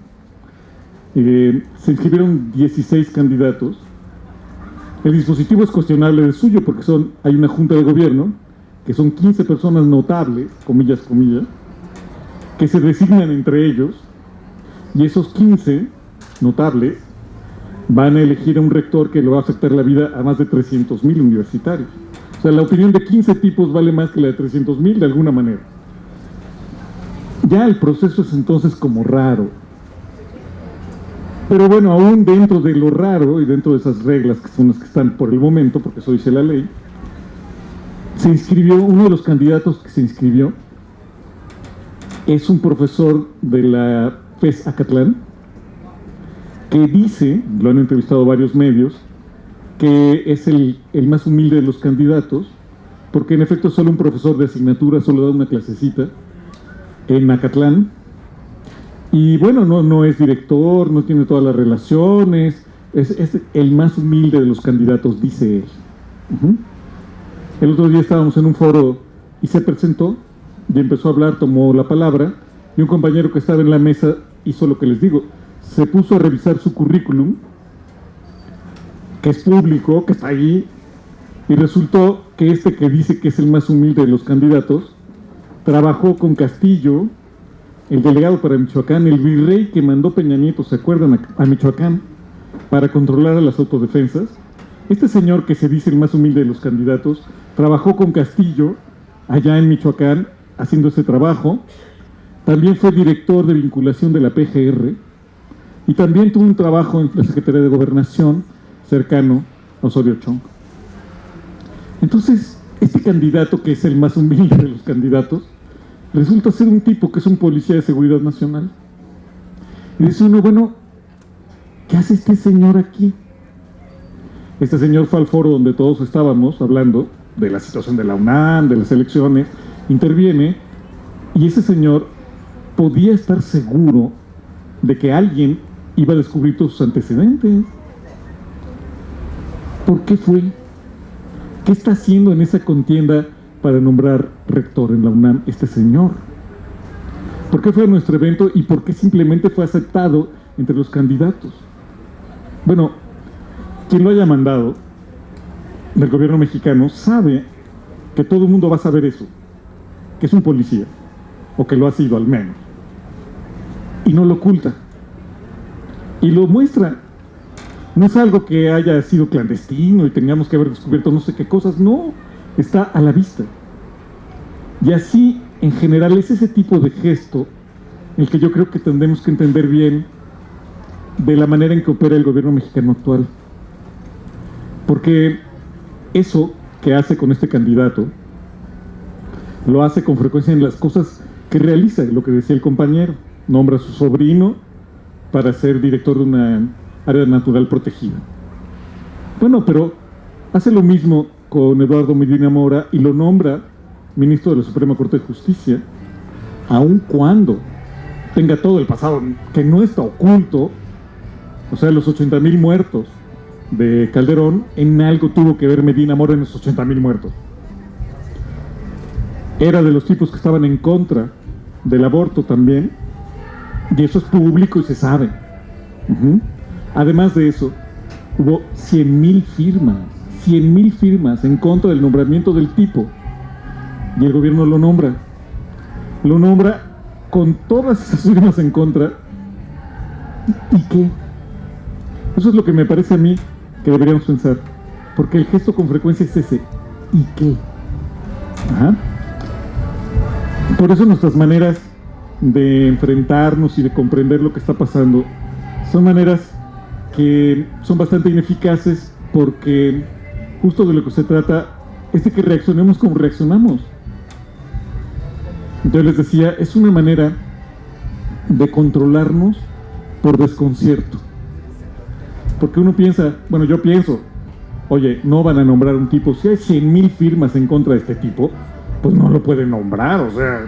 Se inscribieron 16 candidatos. El dispositivo es cuestionable de suyo porque hay una junta de gobierno, que son 15 personas notables, comillas, comillas, que se designan entre ellos, y esos 15 notables van a elegir a un rector que le va a afectar la vida a más de 300,000 universitarios. O sea, la opinión de 15 tipos vale más que la de 300,000 de alguna manera. Ya el proceso es entonces como raro. Pero bueno, aún dentro de lo raro y dentro de esas reglas que son las que están por el momento, porque eso dice la ley, se inscribió, uno de los candidatos que se inscribió es un profesor de la FES Acatlán, que dice, lo han entrevistado varios medios, que es el más humilde de los candidatos, porque en efecto es solo un profesor de asignatura, solo da una clasecita en Acatlán, y bueno, no es director, no tiene todas las relaciones, es el más humilde de los candidatos, dice él. El otro día estábamos en un foro y se presentó y empezó a hablar, tomó la palabra, y un compañero que estaba en la mesa hizo lo que les digo, se puso a revisar su currículum, que es público, que está ahí, y resultó que este que dice que es el más humilde de los candidatos, trabajó con Castillo, el delegado para Michoacán, el virrey que mandó Peña Nieto, ¿se acuerdan?, a Michoacán, para controlar a las autodefensas. Este señor que se dice el más humilde de los candidatos, trabajó con Castillo, allá en Michoacán, haciendo ese trabajo. También fue director de vinculación de la PGR, y también tuvo un trabajo en la Secretaría de Gobernación, cercano a Osorio Chong. Entonces, este candidato, que es el más humilde de los candidatos, resulta ser un tipo que es un policía de seguridad nacional. Y dice uno, bueno, ¿qué hace este señor aquí? Este señor fue al foro donde todos estábamos hablando de la situación de la UNAM, de las elecciones, interviene, y ese señor podía estar seguro de que alguien iba a descubrir todos sus antecedentes. ¿Por qué fue? ¿Qué está haciendo en esa contienda para nombrar rector en la UNAM este señor? ¿Por qué fue a nuestro evento y por qué simplemente fue aceptado entre los candidatos? Bueno, quien lo haya mandado del gobierno mexicano sabe que todo el mundo va a saber eso, que es un policía, o que lo ha sido al menos, y no lo oculta, y lo muestra. No es algo que haya sido clandestino y tengamos que haber descubierto no sé qué cosas, no, está a la vista. Y así, en general, es ese tipo de gesto el que yo creo que tendremos que entender bien de la manera en que opera el gobierno mexicano actual. Porque eso que hace con este candidato, lo hace con frecuencia en las cosas que realiza, lo que decía el compañero, nombra a su sobrino para ser director de una área natural protegida. Bueno, pero hace lo mismo con Eduardo Medina Mora y lo nombra ministro de la Suprema Corte de Justicia, aun cuando tenga todo el pasado que no está oculto, o sea, los 80,000 muertos de Calderón, en algo tuvo que ver Medina Mora en esos 80,000 muertos. Era de los tipos que estaban en contra del aborto también, y eso es público y se sabe. Además de eso, hubo 100,000 firmas en contra del nombramiento del tipo, y el gobierno lo nombra con todas esas firmas en contra. ¿Y qué? Eso es lo que me parece a mí que deberíamos pensar, porque el gesto con frecuencia es ese, ¿y qué? Por eso nuestras maneras de enfrentarnos y de comprender lo que está pasando son maneras que son bastante ineficaces, porque justo de lo que se trata es de que reaccionemos como reaccionamos. Entonces les decía, es una manera de controlarnos por desconcierto. Porque uno piensa, bueno, yo pienso, oye, no van a nombrar un tipo, si hay 100,000 firmas en contra de este tipo, pues no lo pueden nombrar, o sea,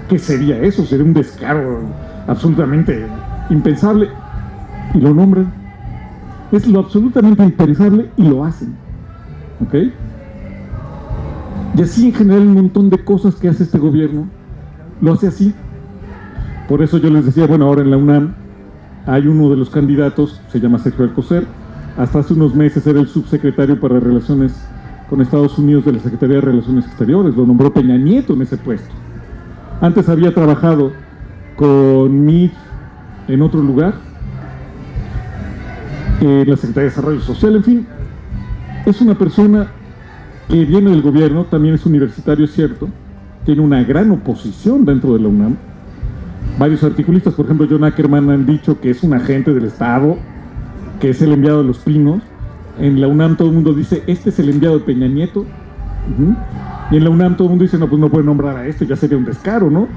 ¿qué sería eso? Sería un descaro absolutamente impensable, y lo nombran. Es lo absolutamente impensable y lo hacen, ¿ok? Y así en general un montón de cosas que hace este gobierno, lo hace así. Por eso yo les decía, bueno, ahora en la UNAM hay uno de los candidatos, se llama Sergio Alcocer, hasta hace unos meses era el subsecretario para Relaciones con Estados Unidos de la Secretaría de Relaciones Exteriores, lo nombró Peña Nieto en ese puesto. Antes había trabajado con MIF en otro lugar, la Secretaría de Desarrollo Social, en fin, es una persona que viene del gobierno, también es universitario, es cierto, tiene una gran oposición dentro de la UNAM. Varios articulistas, por ejemplo, John Ackerman, han dicho que es un agente del Estado, que es el enviado de Los Pinos. En la UNAM todo el mundo dice, este es el enviado de Peña Nieto. Y en la UNAM todo el mundo dice, no, pues no puede nombrar a este, ya sería un descaro, ¿no?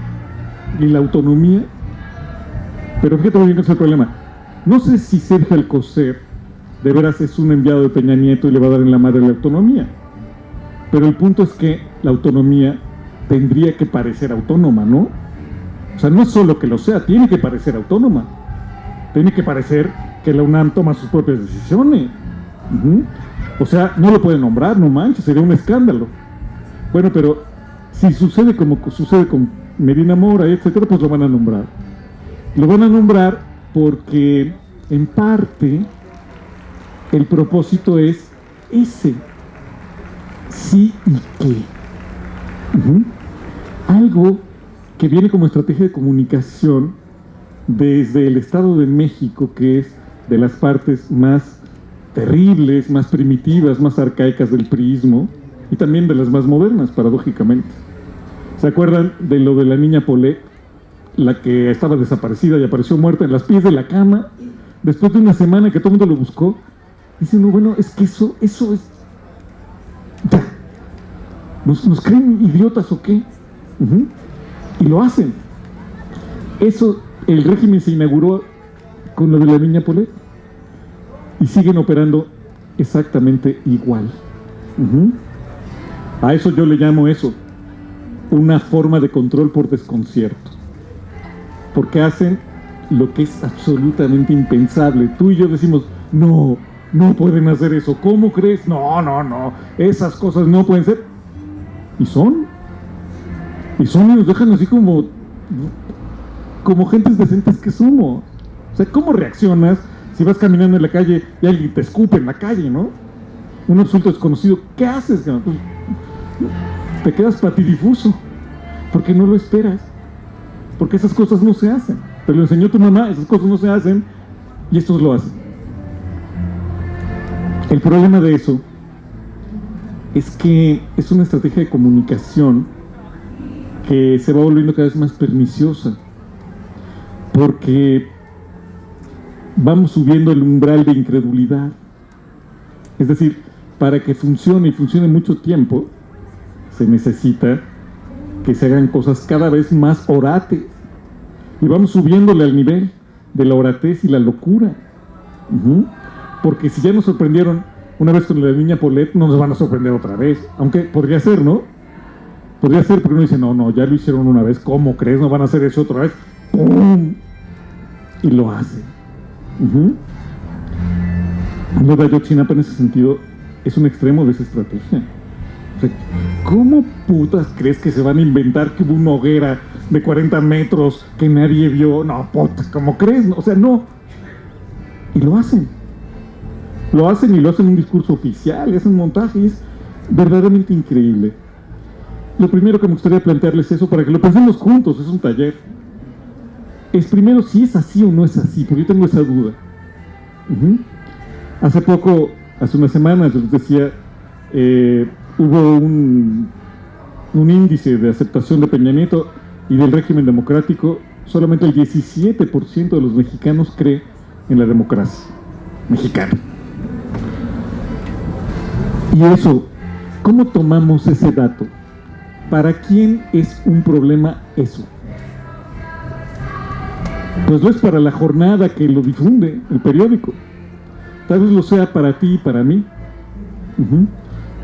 Y la autonomía. Pero fíjate muy bien que es el problema. No sé si Sergio Alcocer de veras es un enviado de Peña Nieto y le va a dar en la madre la autonomía. Pero el punto es que la autonomía tendría que parecer autónoma, ¿no? O sea, no es solo que lo sea, tiene que parecer autónoma. Tiene que parecer que la UNAM toma sus propias decisiones. O sea, no lo puede nombrar, no manches, sería un escándalo. Bueno, pero si sucede como sucede con Medina Mora, etcétera, pues lo van a nombrar. Lo van a nombrar porque, en parte, el propósito es ese. Sí y qué. Algo que viene como estrategia de comunicación desde el Estado de México, que es de las partes más terribles, más primitivas, más arcaicas del priismo, y también de las más modernas, paradójicamente. ¿Se acuerdan de lo de la niña Polet, la que estaba desaparecida y apareció muerta en los pies de la cama, después de una semana que todo el mundo lo buscó? Dicen, no, bueno, es que eso es... Ya. ¿Nos creen idiotas o qué? Y lo hacen. Eso, el régimen se inauguró con lo de la niña Polet y siguen operando exactamente igual. A eso yo le llamo una forma de control por desconcierto, porque hacen lo que es absolutamente impensable. Tú y yo decimos, no pueden hacer eso, ¿cómo crees? No, esas cosas no pueden ser. Y nos dejan así como gentes decentes que somos. O sea, ¿cómo reaccionas Si vas caminando en la calle y alguien te escupe en la calle, ¿no? Un absoluto desconocido, ¿qué haces? Pues, te quedas patidifuso, porque no lo esperas, porque esas cosas no se hacen. Te lo enseñó tu mamá, esas cosas no se hacen, y estos lo hacen. El problema de eso es que es una estrategia de comunicación que se va volviendo cada vez más perniciosa, porque vamos subiendo el umbral de incredulidad. Es decir, para que funcione y funcione mucho tiempo, se necesita que se hagan cosas cada vez más orates, y vamos subiéndole al nivel de la oratez y la locura. Porque si ya nos sorprendieron una vez con la niña Paulette, no nos van a sorprender otra vez, aunque podría ser, ¿no? Podría ser, porque uno dice, no, ya lo hicieron una vez, ¿cómo crees? ¿No van a hacer eso otra vez? ¡Pum! Y lo hacen. Lo de Ayotzinapa en ese sentido es un extremo de esa estrategia. O sea, ¿cómo putas crees que se van a inventar que hubo una hoguera de 40 metros que nadie vio? No, puta, ¿cómo crees? O sea, no. Y lo hacen. Lo hacen y lo hacen en un discurso oficial, y hacen montajes verdaderamente increíble. Lo primero que me gustaría plantearles eso para que lo pensemos juntos, es un taller. Es primero si es así o no es así, porque yo tengo esa duda. Hace poco, hace unas semanas, yo les decía, hubo un índice de aceptación de Peña Nieto y del régimen democrático. Solamente el 17% de los mexicanos cree en la democracia mexicana. Y eso, ¿cómo tomamos ese dato? ¿Para quién es un problema eso? Pues no es para la jornada que lo difunde, el periódico. Tal vez lo sea para ti y para mí.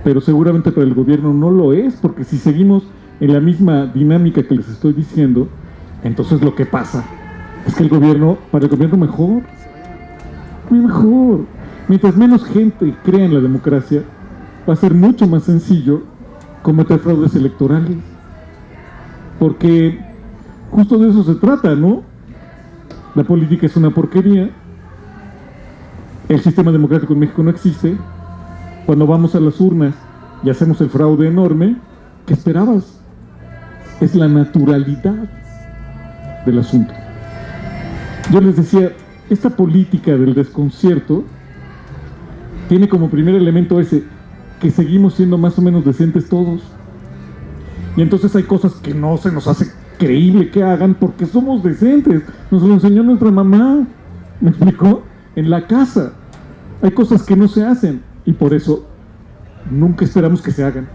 Pero seguramente para el gobierno no lo es, porque si seguimos en la misma dinámica que les estoy diciendo, entonces lo que pasa es que para el gobierno mejor. Mientras menos gente crea en la democracia, va a ser mucho más sencillo cometer fraudes electorales, porque justo de eso se trata, ¿no? La política es una porquería, el sistema democrático en México no existe. Cuando vamos a las urnas y hacemos el fraude enorme, ¿qué esperabas? Es la naturalidad del asunto. Yo les decía, esta política del desconcierto tiene como primer elemento ese, que seguimos siendo más o menos decentes todos. Y entonces hay cosas que no se nos hace creíble que hagan porque somos decentes. Nos lo enseñó nuestra mamá. ¿Me explicó? En la casa. Hay cosas que no se hacen y por eso nunca esperamos que se hagan.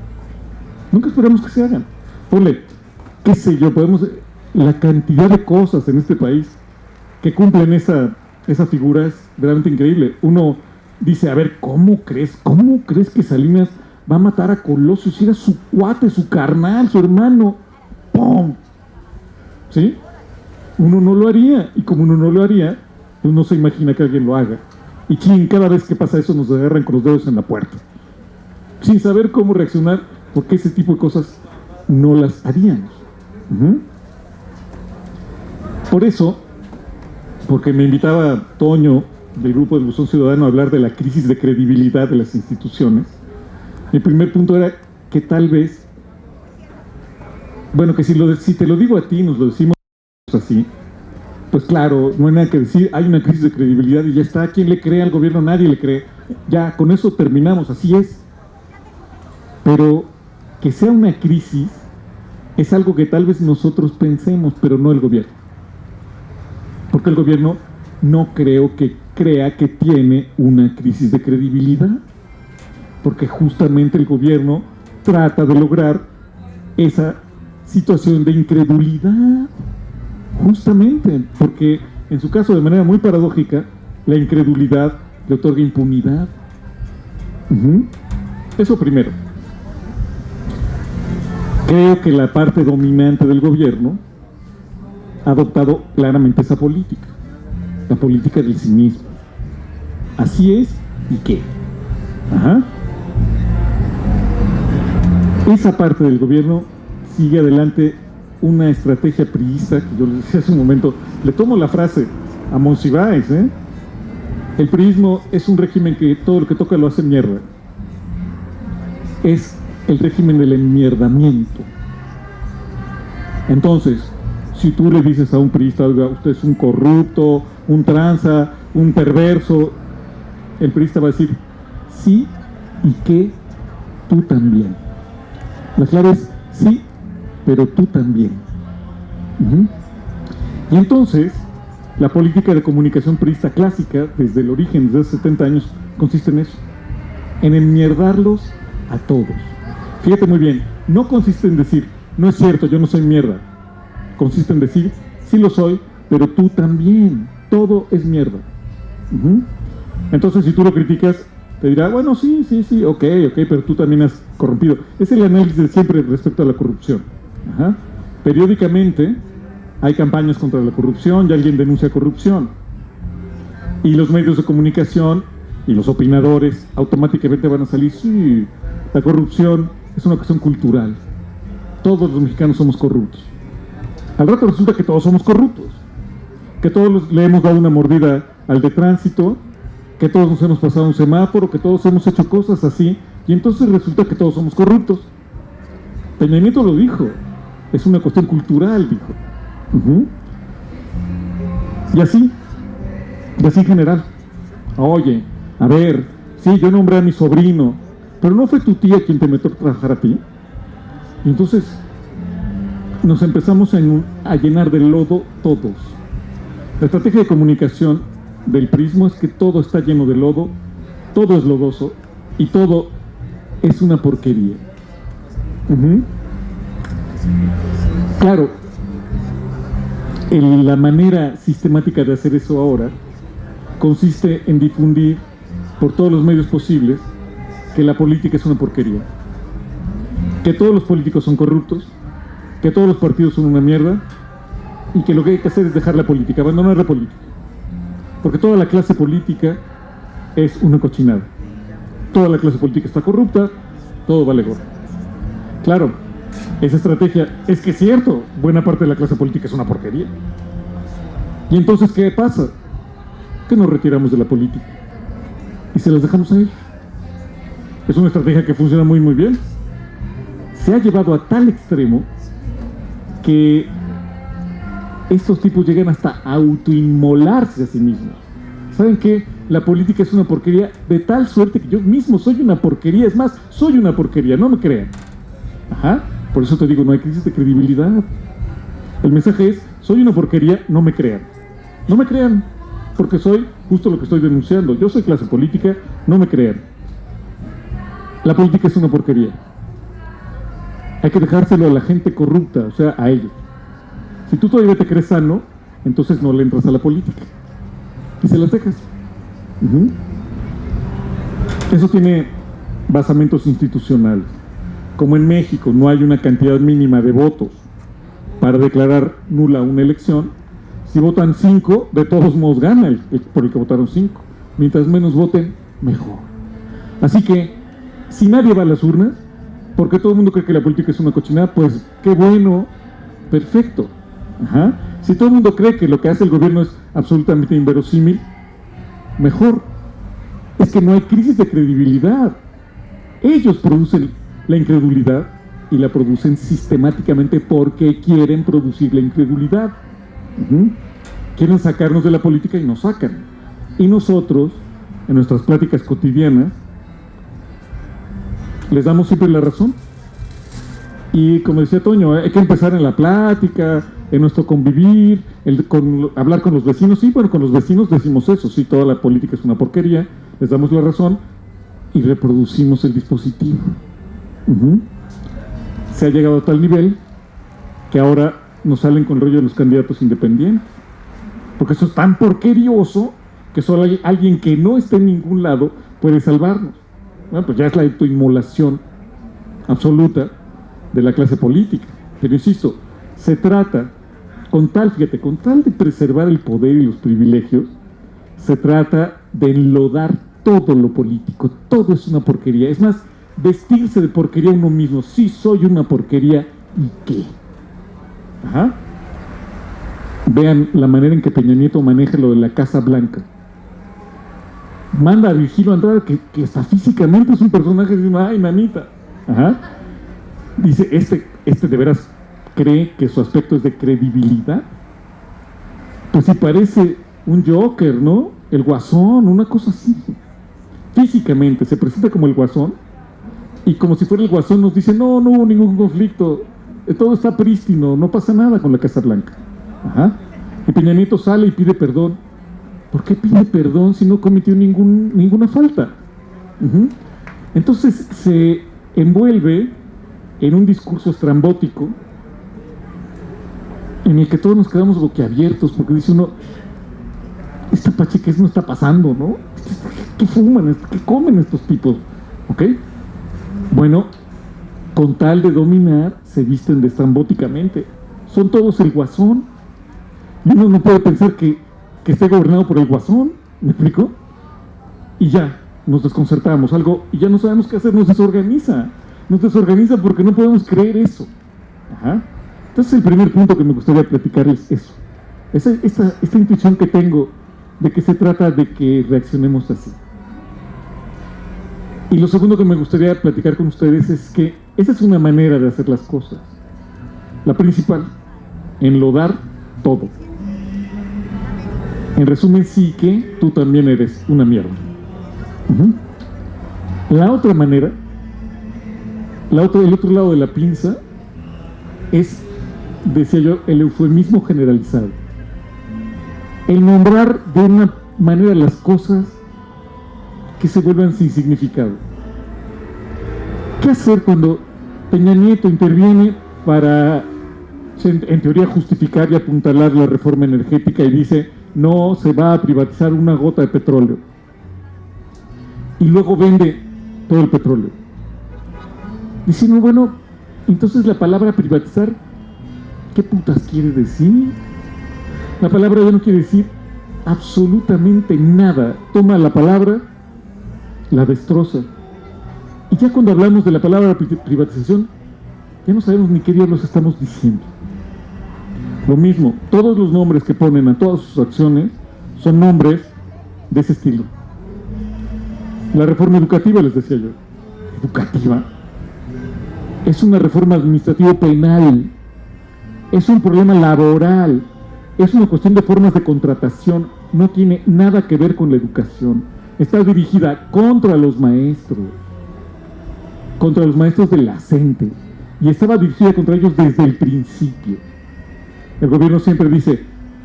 Ponle, qué sé yo, la cantidad de cosas en este país que cumplen esa figura es realmente increíble. Uno dice, a ver, ¿cómo crees que Salinas va a matar a Colosio si era su cuate, su carnal, su hermano? ¡Pum! ¿Sí? Uno no lo haría, y como uno no lo haría, pues no se imagina que alguien lo haga. Y cada vez que pasa eso nos agarran con los dedos en la puerta, sin saber cómo reaccionar, porque ese tipo de cosas no las haríamos. Por eso, porque me invitaba Toño del Grupo del Buzón Ciudadano a hablar de la crisis de credibilidad de las instituciones, el primer punto era que tal vez, bueno, que si te lo digo a ti, nos lo decimos así, pues claro, no hay nada que decir, hay una crisis de credibilidad y ya está. ¿Quién le cree al gobierno? Nadie le cree. Ya, con eso terminamos, así es. Pero que sea una crisis es algo que tal vez nosotros pensemos, pero no el gobierno. Porque el gobierno no creo que crea que tiene una crisis de credibilidad. Porque justamente el gobierno trata de lograr esa situación de incredulidad. Justamente, porque en su caso, de manera muy paradójica, la incredulidad le otorga impunidad. Eso primero. Creo que la parte dominante del gobierno ha adoptado claramente esa política, la política del cinismo. Así es, ¿y qué? Esa parte del gobierno sigue adelante una estrategia priista, que yo les decía hace un momento, le tomo la frase a Monsiváis, El priismo es un régimen que todo lo que toca lo hace mierda. Es el régimen del enmierdamiento. Entonces, si tú le dices a un priista, oiga, usted es un corrupto, un tranza, un perverso, el priista va a decir, sí, y que tú también. La clave es, sí, pero tú también. Y entonces, la política de comunicación priista clásica, desde el origen, desde hace 70 años, consiste en eso, en enmierdarlos a todos. Fíjate muy bien, no consiste en decir, no es cierto, yo no soy mierda. Consiste en decir, sí lo soy, pero tú también. Todo es mierda. Entonces, si tú lo criticas, te dirá, bueno, sí, ok, pero tú también has corrompido. Es el análisis de siempre respecto a la corrupción. Periódicamente hay campañas contra la corrupción y alguien denuncia corrupción. Y los medios de comunicación y los opinadores automáticamente van a salir, sí, la corrupción es una cuestión cultural. Todos los mexicanos somos corruptos. Al rato resulta que todos somos corruptos, que todos le hemos dado una mordida al de tránsito, que todos nos hemos pasado un semáforo, que todos hemos hecho cosas así, y entonces resulta que todos somos corruptos. Peña Nieto lo dijo, es una cuestión cultural, dijo. Y así en general. Oye, a ver, sí, yo nombré a mi sobrino, pero no fue tu tía quien te metió a trabajar a ti. Y entonces nos empezamos a llenar de lodo todos. La estrategia de comunicación del prismo es que todo está lleno de lodo, todo es lodoso y todo es una porquería. Claro, la manera sistemática de hacer eso ahora consiste en difundir por todos los medios posibles que la política es una porquería, que todos los políticos son corruptos, que todos los partidos son una mierda y que lo que hay que hacer es dejar la política, abandonar la política, porque toda la clase política es una cochinada, toda la clase política está corrupta, todo vale gorro. Claro, esa estrategia es que es cierto, buena parte de la clase política es una porquería. Y entonces, ¿qué pasa? Que nos retiramos de la política y se las dejamos a ellos. Es una estrategia que funciona muy muy bien. Se ha llevado a tal extremo que estos tipos llegan hasta autoinmolarse a sí mismos. ¿Saben qué? La política es una porquería de tal suerte que yo mismo soy una porquería. Es más, soy una porquería, no me crean. Por eso te digo, no hay crisis de credibilidad. El mensaje es, soy una porquería, no me crean. No me crean, porque soy justo lo que estoy denunciando. Yo soy clase política, no me crean. La política es una porquería. Hay que dejárselo a la gente corrupta, o sea, a ellos. Si tú todavía te crees sano, entonces no le entras a la política. Y se las dejas. Eso tiene basamentos institucionales. Como en México no hay una cantidad mínima de votos para declarar nula una elección, si votan 5, de todos modos gana el por el que votaron 5. Mientras menos voten, mejor. Así que, si nadie va a las urnas, porque todo el mundo cree que la política es una cochinada, pues qué bueno, perfecto. Si todo el mundo cree que lo que hace el gobierno es absolutamente inverosímil, mejor. Es que no hay crisis de credibilidad. Ellos producen la incredulidad y la producen sistemáticamente porque quieren producir la incredulidad. Quieren sacarnos de la política y nos sacan. Y nosotros, en nuestras pláticas cotidianas, les damos siempre la razón. Y como decía Toño, hay que empezar en la plática, en nuestro convivir, hablar con los vecinos. Sí, bueno, con los vecinos decimos eso, sí, toda la política es una porquería, les damos la razón y reproducimos el dispositivo. Se ha llegado a tal nivel que ahora nos salen con el rollo de los candidatos independientes, porque eso es tan porquerioso que solo hay alguien que no esté en ningún lado puede salvarnos. Bueno, pues ya es la autoinmolación absoluta de la clase política. Pero insisto, se trata, con tal de preservar el poder y los privilegios, se trata de enlodar todo lo político. Todo es una porquería. Es más, vestirse de porquería uno mismo. Sí, soy una porquería, ¿y qué? Vean la manera en que Peña Nieto maneja lo de la Casa Blanca. manda a Virgilio Andrade, que hasta físicamente es un personaje, dice, ay, mamita. Ajá. Dice, este de veras cree que su aspecto es de credibilidad. Pues si parece un Joker, ¿no? El Guasón, una cosa así. Físicamente se presenta como el Guasón, y como si fuera el Guasón nos dice, no hubo ningún conflicto, todo está prístino, no pasa nada con la Casa Blanca. Ajá. Y Peña Nieto sale y pide perdón. ¿Por qué pide perdón si no cometió ninguna falta? Entonces se envuelve en un discurso estrambótico en el que todos nos quedamos boquiabiertos, porque dice uno, esta pachequez no está pasando, ¿no? ¿Qué fuman? ¿Qué comen estos tipos? ¿Ok? Bueno, con tal de dominar, se visten de estrambóticamente. Son todos el Guasón. Y uno no puede pensar que esté gobernado por el Guasón, ¿me explico? Y ya, nos desconcertamos algo, y ya no sabemos qué hacer, nos desorganiza porque no podemos creer eso. Ajá. Entonces el primer punto que me gustaría platicar es eso, esta intuición que tengo de que se trata de que reaccionemos así. Y lo segundo que me gustaría platicar con ustedes es que esa es una manera de hacer las cosas. La principal, enlodar todo. En resumen, sí que tú también eres una mierda. La otra manera, el otro lado de la pinza, es, decía yo, el eufemismo generalizado. El nombrar de una manera las cosas que se vuelvan sin significado. ¿Qué hacer cuando Peña Nieto interviene para, en teoría, justificar y apuntalar la reforma energética y dice, no se va a privatizar una gota de petróleo? Y luego vende todo el petróleo. Diciendo, bueno, entonces la palabra privatizar, ¿qué putas quiere decir? La palabra ya no quiere decir absolutamente nada. Toma la palabra, la destroza. Y ya cuando hablamos de la palabra privatización, ya no sabemos ni qué diablos estamos diciendo. Lo mismo, todos los nombres que ponen a todas sus acciones son nombres de ese estilo. La reforma educativa, les decía yo, educativa, es una reforma administrativo-penal, es un problema laboral, es una cuestión de formas de contratación, no tiene nada que ver con la educación. Está dirigida contra los maestros de la CENTE, y estaba dirigida contra ellos desde el principio. El gobierno siempre dice,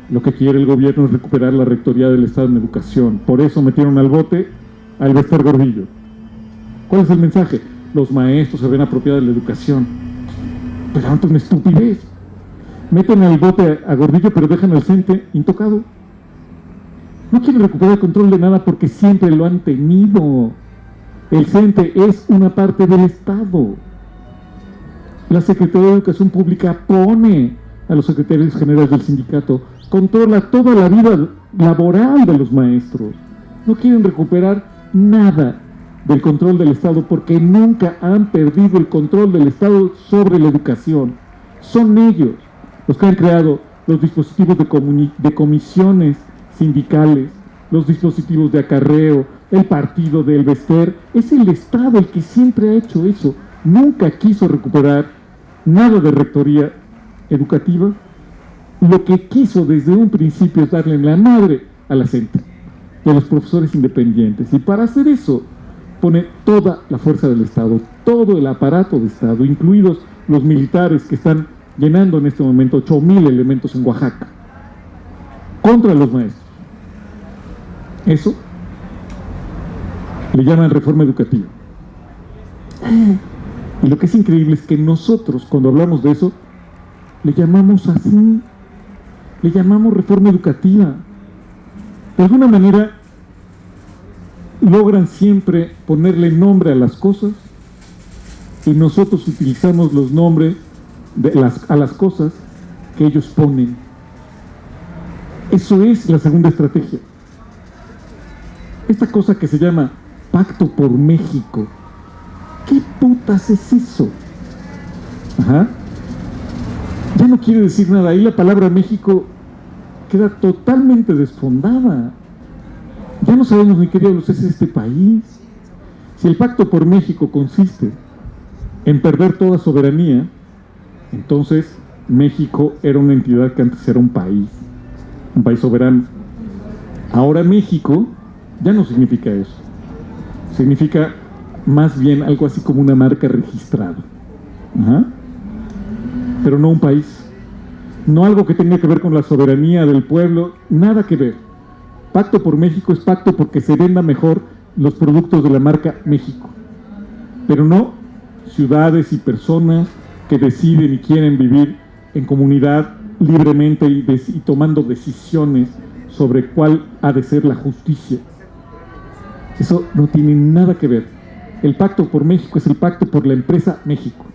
lo que quiere el gobierno es recuperar la rectoría del Estado en educación, por eso metieron al bote al Bester Gordillo. ¿Cuál es el mensaje? Los maestros se ven apropiados de la educación. Pero antes una estupidez. Meten al bote a Gordillo, pero dejan al CENTE intocado. No quieren recuperar el control de nada porque siempre lo han tenido. El CENTE es una parte del Estado. La Secretaría de Educación Pública pone a los secretarios generales del sindicato, controla toda la vida laboral de los maestros. No quieren recuperar nada del control del Estado porque nunca han perdido el control del Estado sobre la educación. Son ellos los que han creado los dispositivos de comisiones sindicales, los dispositivos de acarreo, el partido del Bester. Es el Estado el que siempre ha hecho eso. Nunca quiso recuperar nada de rectoría educativa. Lo que quiso desde un principio es darle en la madre a la CENTE y a los profesores independientes. Y para hacer eso pone toda la fuerza del Estado, todo el aparato de Estado, incluidos los militares que están llenando en este momento 8,000 elementos en Oaxaca, contra los maestros. Eso le llaman reforma educativa. Y lo que es increíble es que nosotros, cuando hablamos de eso, le llamamos así, le llamamos reforma educativa. De alguna manera logran siempre ponerle nombre a las cosas y nosotros utilizamos los nombres a las cosas que ellos ponen. Eso es la segunda estrategia. Esta cosa que se llama Pacto por México, ¿qué putas es eso? Ajá. Ya no quiere decir nada. Ahí la palabra México queda totalmente desfondada. ya no sabemos ni qué diablos es este país. Si el Pacto por México consiste en perder toda soberanía, entonces México era una entidad que antes era un país soberano. Ahora México ya no significa eso. Significa más bien algo así como una marca registrada. Ajá. Pero no un país. No algo que tenga que ver con la soberanía del pueblo, nada que ver. Pacto por México es pacto porque se venda mejor los productos de la marca México. Pero no ciudades y personas que deciden y quieren vivir en comunidad libremente y tomando decisiones sobre cuál ha de ser la justicia. Eso no tiene nada que ver. El Pacto por México es el pacto por la empresa México.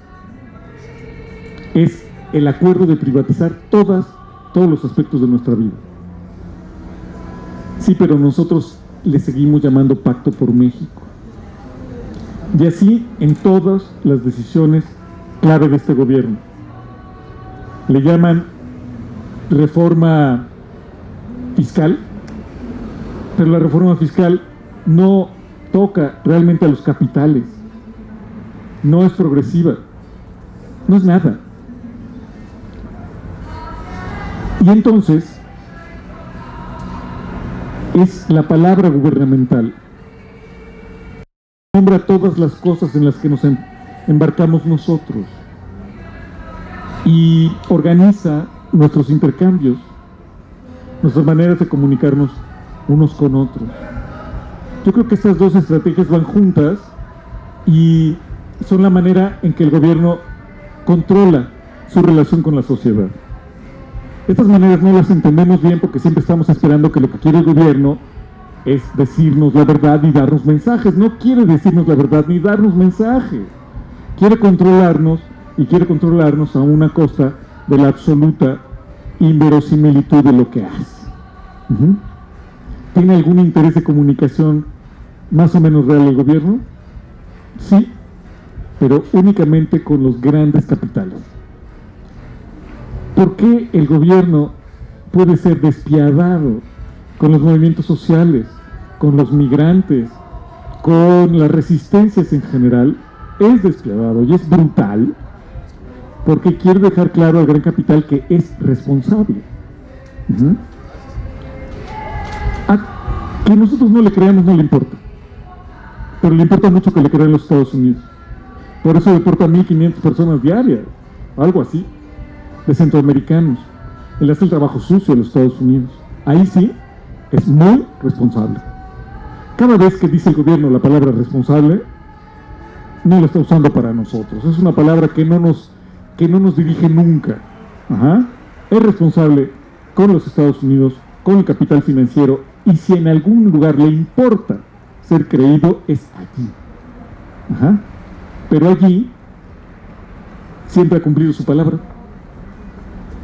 Es el acuerdo de privatizar todos los aspectos de nuestra vida. Sí, pero nosotros le seguimos llamando Pacto por México. Y así en todas las decisiones clave de este gobierno. Le llaman reforma fiscal, pero la reforma fiscal no toca realmente a los capitales, no es progresiva, no es nada. Y entonces es la palabra gubernamental, nombra todas las cosas en las que nos embarcamos nosotros y organiza nuestros intercambios, nuestras maneras de comunicarnos unos con otros. Yo creo que estas dos estrategias van juntas y son la manera en que el gobierno controla su relación con la sociedad. Estas maneras no las entendemos bien porque siempre estamos esperando que lo que quiere el gobierno es decirnos la verdad y darnos mensajes. No quiere decirnos la verdad ni darnos mensajes. Quiere controlarnos y quiere controlarnos a una costa de la absoluta inverosimilitud de lo que hace. ¿Tiene algún interés de comunicación más o menos real el gobierno? Sí, pero únicamente con los grandes capitales. ¿Por qué el gobierno puede ser despiadado con los movimientos sociales, con los migrantes, con las resistencias en general? Es despiadado y es brutal porque quiere dejar claro al gran capital que es responsable. A que nosotros no le creamos no le importa, pero le importa mucho que le crean los Estados Unidos. Por eso deporta 1.500 personas diarias, algo así, de centroamericanos. Él hace el trabajo sucio de los Estados Unidos. Ahí sí, es muy responsable. Cada vez que dice el gobierno la palabra responsable, no la está usando para nosotros. Es una palabra que no nos dirige nunca. Es responsable con los Estados Unidos, con el capital financiero, y si en algún lugar le importa ser creído, es allí. Pero allí siempre ha cumplido su palabra.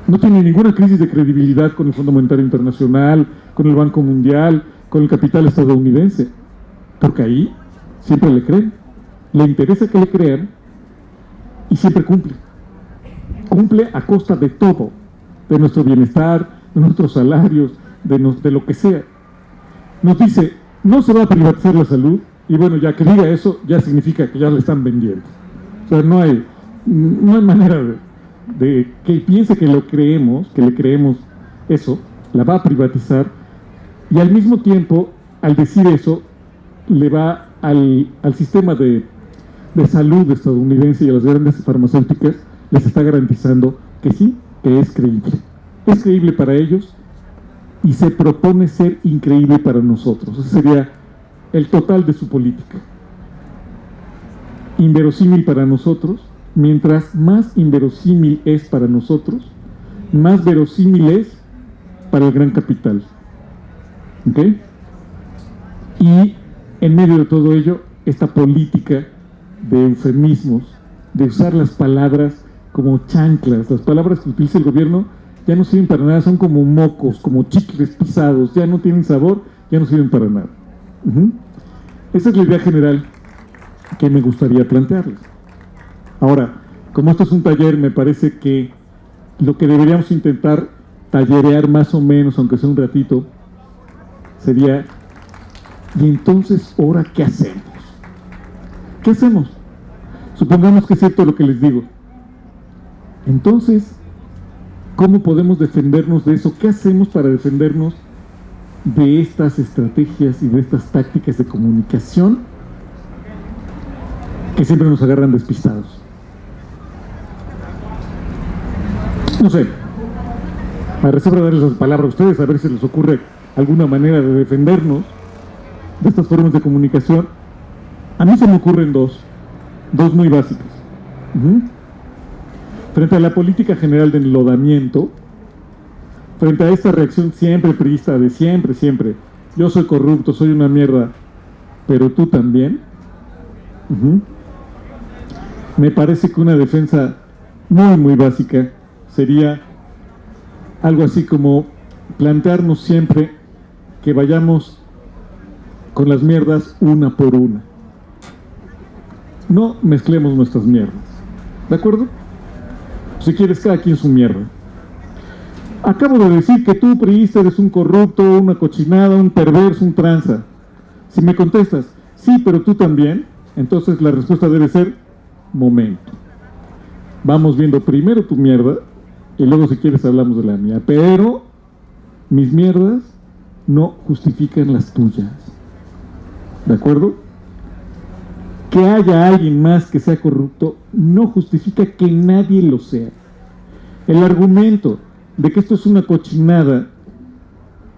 No tiene ninguna crisis de credibilidad con el Fondo Monetario Internacional, con el Banco Mundial, con el capital estadounidense, porque ahí siempre le creen, le interesa que le crean y siempre cumple. Cumple a costa de todo, de nuestro bienestar, de nuestros salarios, de lo que sea. Nos dice, no se va a privatizar la salud, y bueno, ya que diga eso, ya significa que ya le están vendiendo. O sea, no hay manera de que piense que le creemos eso, la va a privatizar, y al mismo tiempo, al decir eso, le va al sistema de salud estadounidense y a las grandes farmacéuticas, les está garantizando que sí, que es creíble. Es creíble para ellos y se propone ser increíble para nosotros. Ese sería el total de su política. Inverosímil para nosotros. Mientras más inverosímil es para nosotros, más verosímil es para el gran capital. ¿Ok? Y en medio de todo ello, esta política de eufemismos, de usar las palabras como chanclas. Las palabras que utiliza el gobierno ya no sirven para nada, son como mocos, como chicles pisados, ya no tienen sabor, ya no sirven para nada. Esa es la idea general que me gustaría plantearles. Ahora, como esto es un taller, me parece que lo que deberíamos intentar tallerear más o menos, aunque sea un ratito, sería Y entonces, ¿ahora qué hacemos? ¿Qué hacemos? Supongamos que es cierto lo que les digo. Entonces, ¿cómo podemos defendernos de eso? ¿Qué hacemos para defendernos de estas estrategias y de estas tácticas de comunicación que siempre nos agarran despistados? No sé, a reserva de darles las palabras a ustedes, a ver si les ocurre alguna manera de defendernos de estas formas de comunicación. A mí se me ocurren dos muy básicas. Frente a la política general de enlodamiento, frente a esta reacción siempre priista de siempre, yo soy corrupto, soy una mierda, pero tú también, me parece que una defensa muy básica sería algo así como plantearnos siempre que vayamos con las mierdas una por una. No mezclemos nuestras mierdas, ¿de acuerdo? Si quieres, cada quien su mierda. Acabo de decir que tú, priista, eres un corrupto, una cochinada, un perverso, un tranza. Si me contestas, sí, pero tú también, entonces la respuesta debe ser, momento. Vamos viendo primero tu mierda, y luego si quieres hablamos de la mía. Pero mis mierdas no justifican las tuyas. ¿De acuerdo? Que haya alguien más que sea corrupto no justifica que nadie lo sea. El argumento de que esto es una cochinada,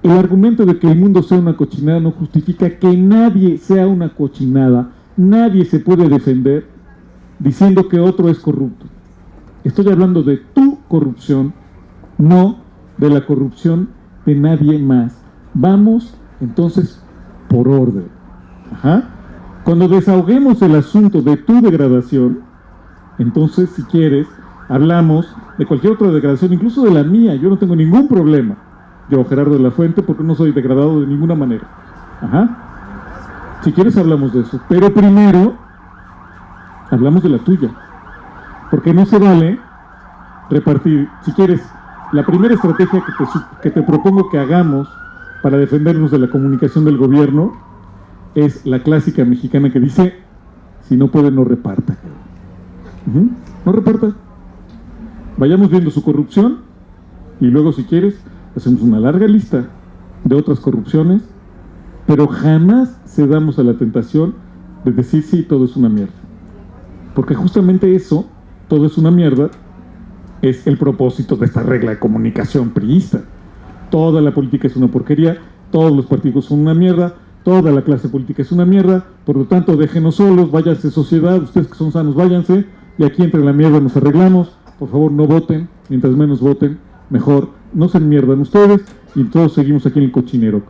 el argumento de que el mundo sea una cochinada no justifica que nadie sea una cochinada. Nadie se puede defender diciendo que otro es corrupto. Estoy hablando de tu corrupción, no de la corrupción de nadie más. Vamos entonces por orden. Cuando desahoguemos el asunto de tu degradación, entonces, si quieres, hablamos de cualquier otra degradación, incluso de la mía. Yo no tengo ningún problema. Yo, Gerardo de la Fuente, porque no soy degradado de ninguna manera. Si quieres, hablamos de eso. Pero primero, hablamos de la tuya. Porque no se vale repartir. Si quieres, la primera estrategia que te propongo que hagamos para defendernos de la comunicación del gobierno es la clásica mexicana que dice, si no puede, no reparta. No reparta. Vayamos viendo su corrupción y luego, si quieres, hacemos una larga lista de otras corrupciones, pero jamás cedamos a la tentación de decir sí, todo es una mierda. Porque justamente eso, todo es una mierda, es el propósito de esta regla de comunicación priista. Toda la política es una porquería, todos los partidos son una mierda, toda la clase política es una mierda, por lo tanto déjenos solos, váyanse sociedad, ustedes que son sanos váyanse, y aquí entre la mierda nos arreglamos, por favor no voten, mientras menos voten, mejor, no se enmierdan ustedes, y todos seguimos aquí en el cochinero.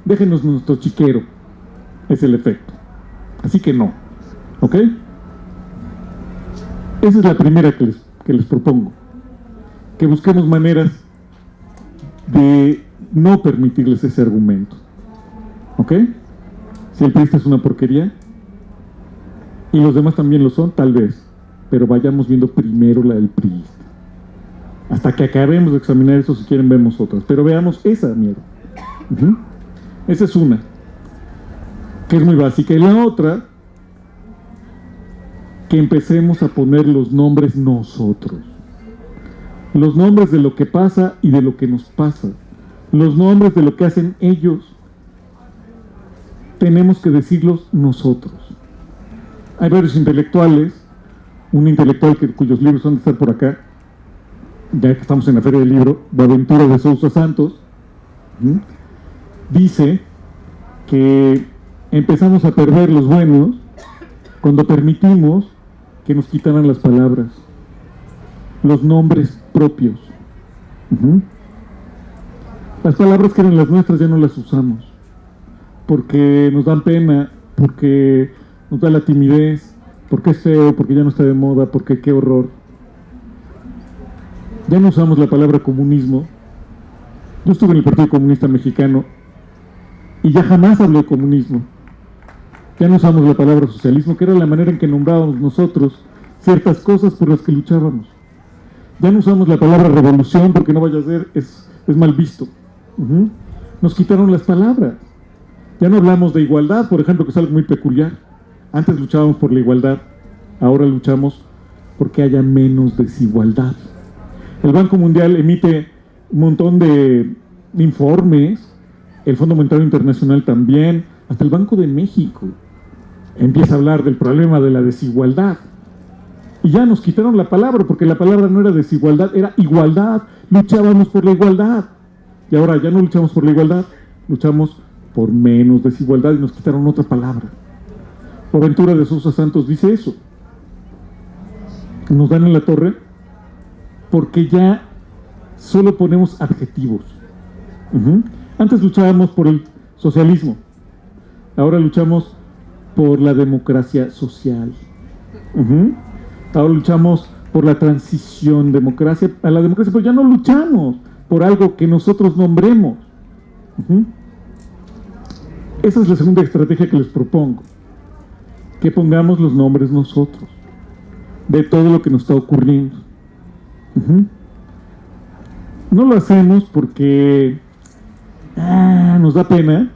Déjenos nuestro chiquero, es el efecto. Así que no, ¿ok? Esa es la primera que les propongo, que busquemos maneras de no permitirles ese argumento. ¿Ok? Si el priista es una porquería y los demás también lo son, tal vez, pero vayamos viendo primero la del priista. Hasta que acabemos de examinar eso, si quieren vemos otras, pero veamos esa mierda. Esa es una, que es muy básica. Y la otra, que empecemos a poner los nombres nosotros. Los nombres de lo que pasa y de lo que nos pasa. Los nombres de lo que hacen ellos. Tenemos que decirlos nosotros. Hay varios intelectuales, un intelectual cuyos libros van a estar por acá, ya que estamos en la Feria del Libro, Boaventura de Sousa Santos, dice que empezamos a perder los buenos cuando permitimos que nos quitaran las palabras, los nombres propios. Las palabras que eran las nuestras ya no las usamos, porque nos dan pena, porque nos da la timidez, porque es feo, porque ya no está de moda, porque qué horror. Ya no usamos la palabra comunismo. Yo estuve en el Partido Comunista Mexicano y ya jamás hablé de comunismo. Ya no usamos la palabra socialismo, que era la manera en que nombrábamos nosotros ciertas cosas por las que luchábamos. Ya no usamos la palabra revolución, porque no vaya a ser, es mal visto. Nos quitaron las palabras. Ya no hablamos de igualdad, por ejemplo, que es algo muy peculiar. Antes luchábamos por la igualdad, ahora luchamos porque haya menos desigualdad. El Banco Mundial emite un montón de informes, el Fondo Monetario Internacional también, hasta el Banco de México empieza a hablar del problema de la desigualdad. Y ya nos quitaron la palabra, porque la palabra no era desigualdad, era igualdad. Luchábamos por la igualdad. Y ahora ya no luchamos por la igualdad, luchamos por menos desigualdad y nos quitaron otra palabra. Boaventura de Sousa Santos dice eso. Nos dan en la torre porque ya solo ponemos adjetivos. Antes luchábamos por el socialismo, ahora luchamos por la democracia social. Ahora luchamos por la transición a la democracia, pero ya no luchamos por algo que nosotros nombremos. Esa es la segunda estrategia que les propongo, que pongamos los nombres nosotros de todo lo que nos está ocurriendo. No lo hacemos porque nos da pena.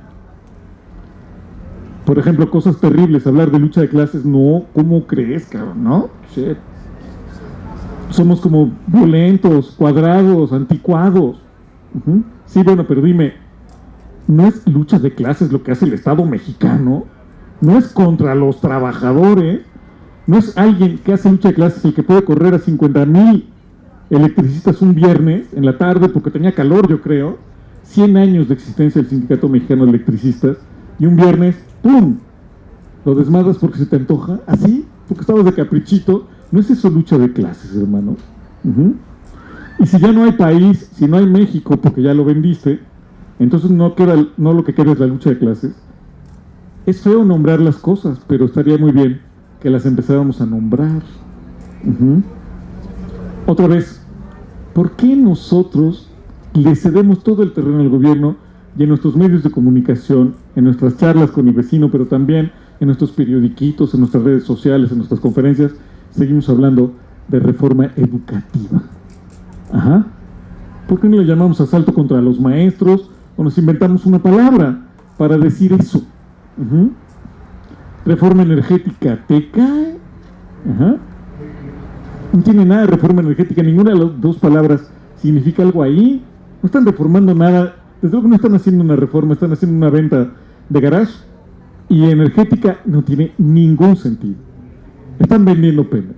Por ejemplo, cosas terribles, hablar de lucha de clases. No, ¿cómo crees, cabrón? No, shit. Somos como violentos, cuadrados, anticuados. Sí, bueno, pero dime, ¿no es lucha de clases lo que hace el Estado mexicano? ¿No es contra los trabajadores? ¿No es alguien que hace lucha de clases el que puede correr a 50,000 electricistas un viernes en la tarde porque tenía calor, yo creo? 100 años de existencia del Sindicato Mexicano de Electricistas, y un viernes, ¡pum!, lo desmadras porque se te antoja, así, porque estabas de caprichito. ¿No es eso lucha de clases, hermano? Y si ya no hay país, si no hay México porque ya lo vendiste, entonces no lo que queda es la lucha de clases. Es feo nombrar las cosas, pero estaría muy bien que las empezáramos a nombrar. Otra vez, ¿por qué nosotros le cedemos todo el terreno al gobierno y en nuestros medios de comunicación, en nuestras charlas con el vecino, pero también en nuestros periodiquitos, en nuestras redes sociales, en nuestras conferencias, seguimos hablando de reforma educativa? ¿Por qué no le llamamos asalto contra los maestros o nos inventamos una palabra para decir eso? Reforma energética, ¿te cae? No tiene nada de reforma energética, ninguna de las dos palabras significa algo ahí. No están reformando nada, desde luego no están haciendo una reforma, están haciendo una venta de garage, y energética no tiene ningún sentido. Están vendiendo penas,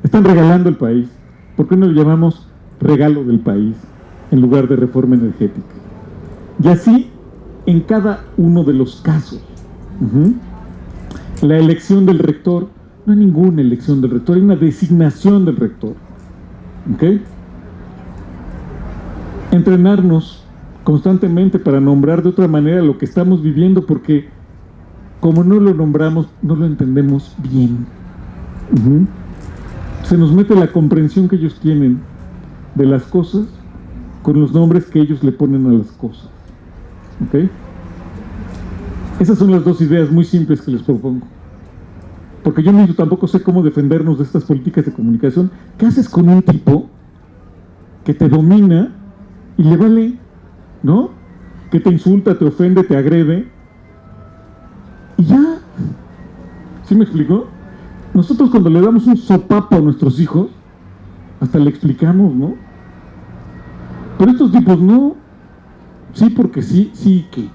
están regalando el país. ¿Por qué no le llamamos regalo del país en lugar de reforma energética? Y así en cada uno de los casos. La elección del rector, no hay ninguna elección del rector, hay una designación del rector. Entrenarnos constantemente para nombrar de otra manera lo que estamos viviendo, porque como no lo nombramos, no lo entendemos bien. Se nos mete la comprensión que ellos tienen de las cosas con los nombres que ellos le ponen a las cosas. Esas son las dos ideas muy simples que les propongo, porque yo mismo tampoco sé cómo defendernos de estas políticas de comunicación. ¿Qué haces con un tipo que te domina y le vale, ¿no?, que te insulta, te ofende, te agrede, y ya? ¿Sí me explicó? Nosotros cuando le damos un sopapo a nuestros hijos, hasta le explicamos, ¿no? Pero estos tipos no. Sí, porque sí, sí, que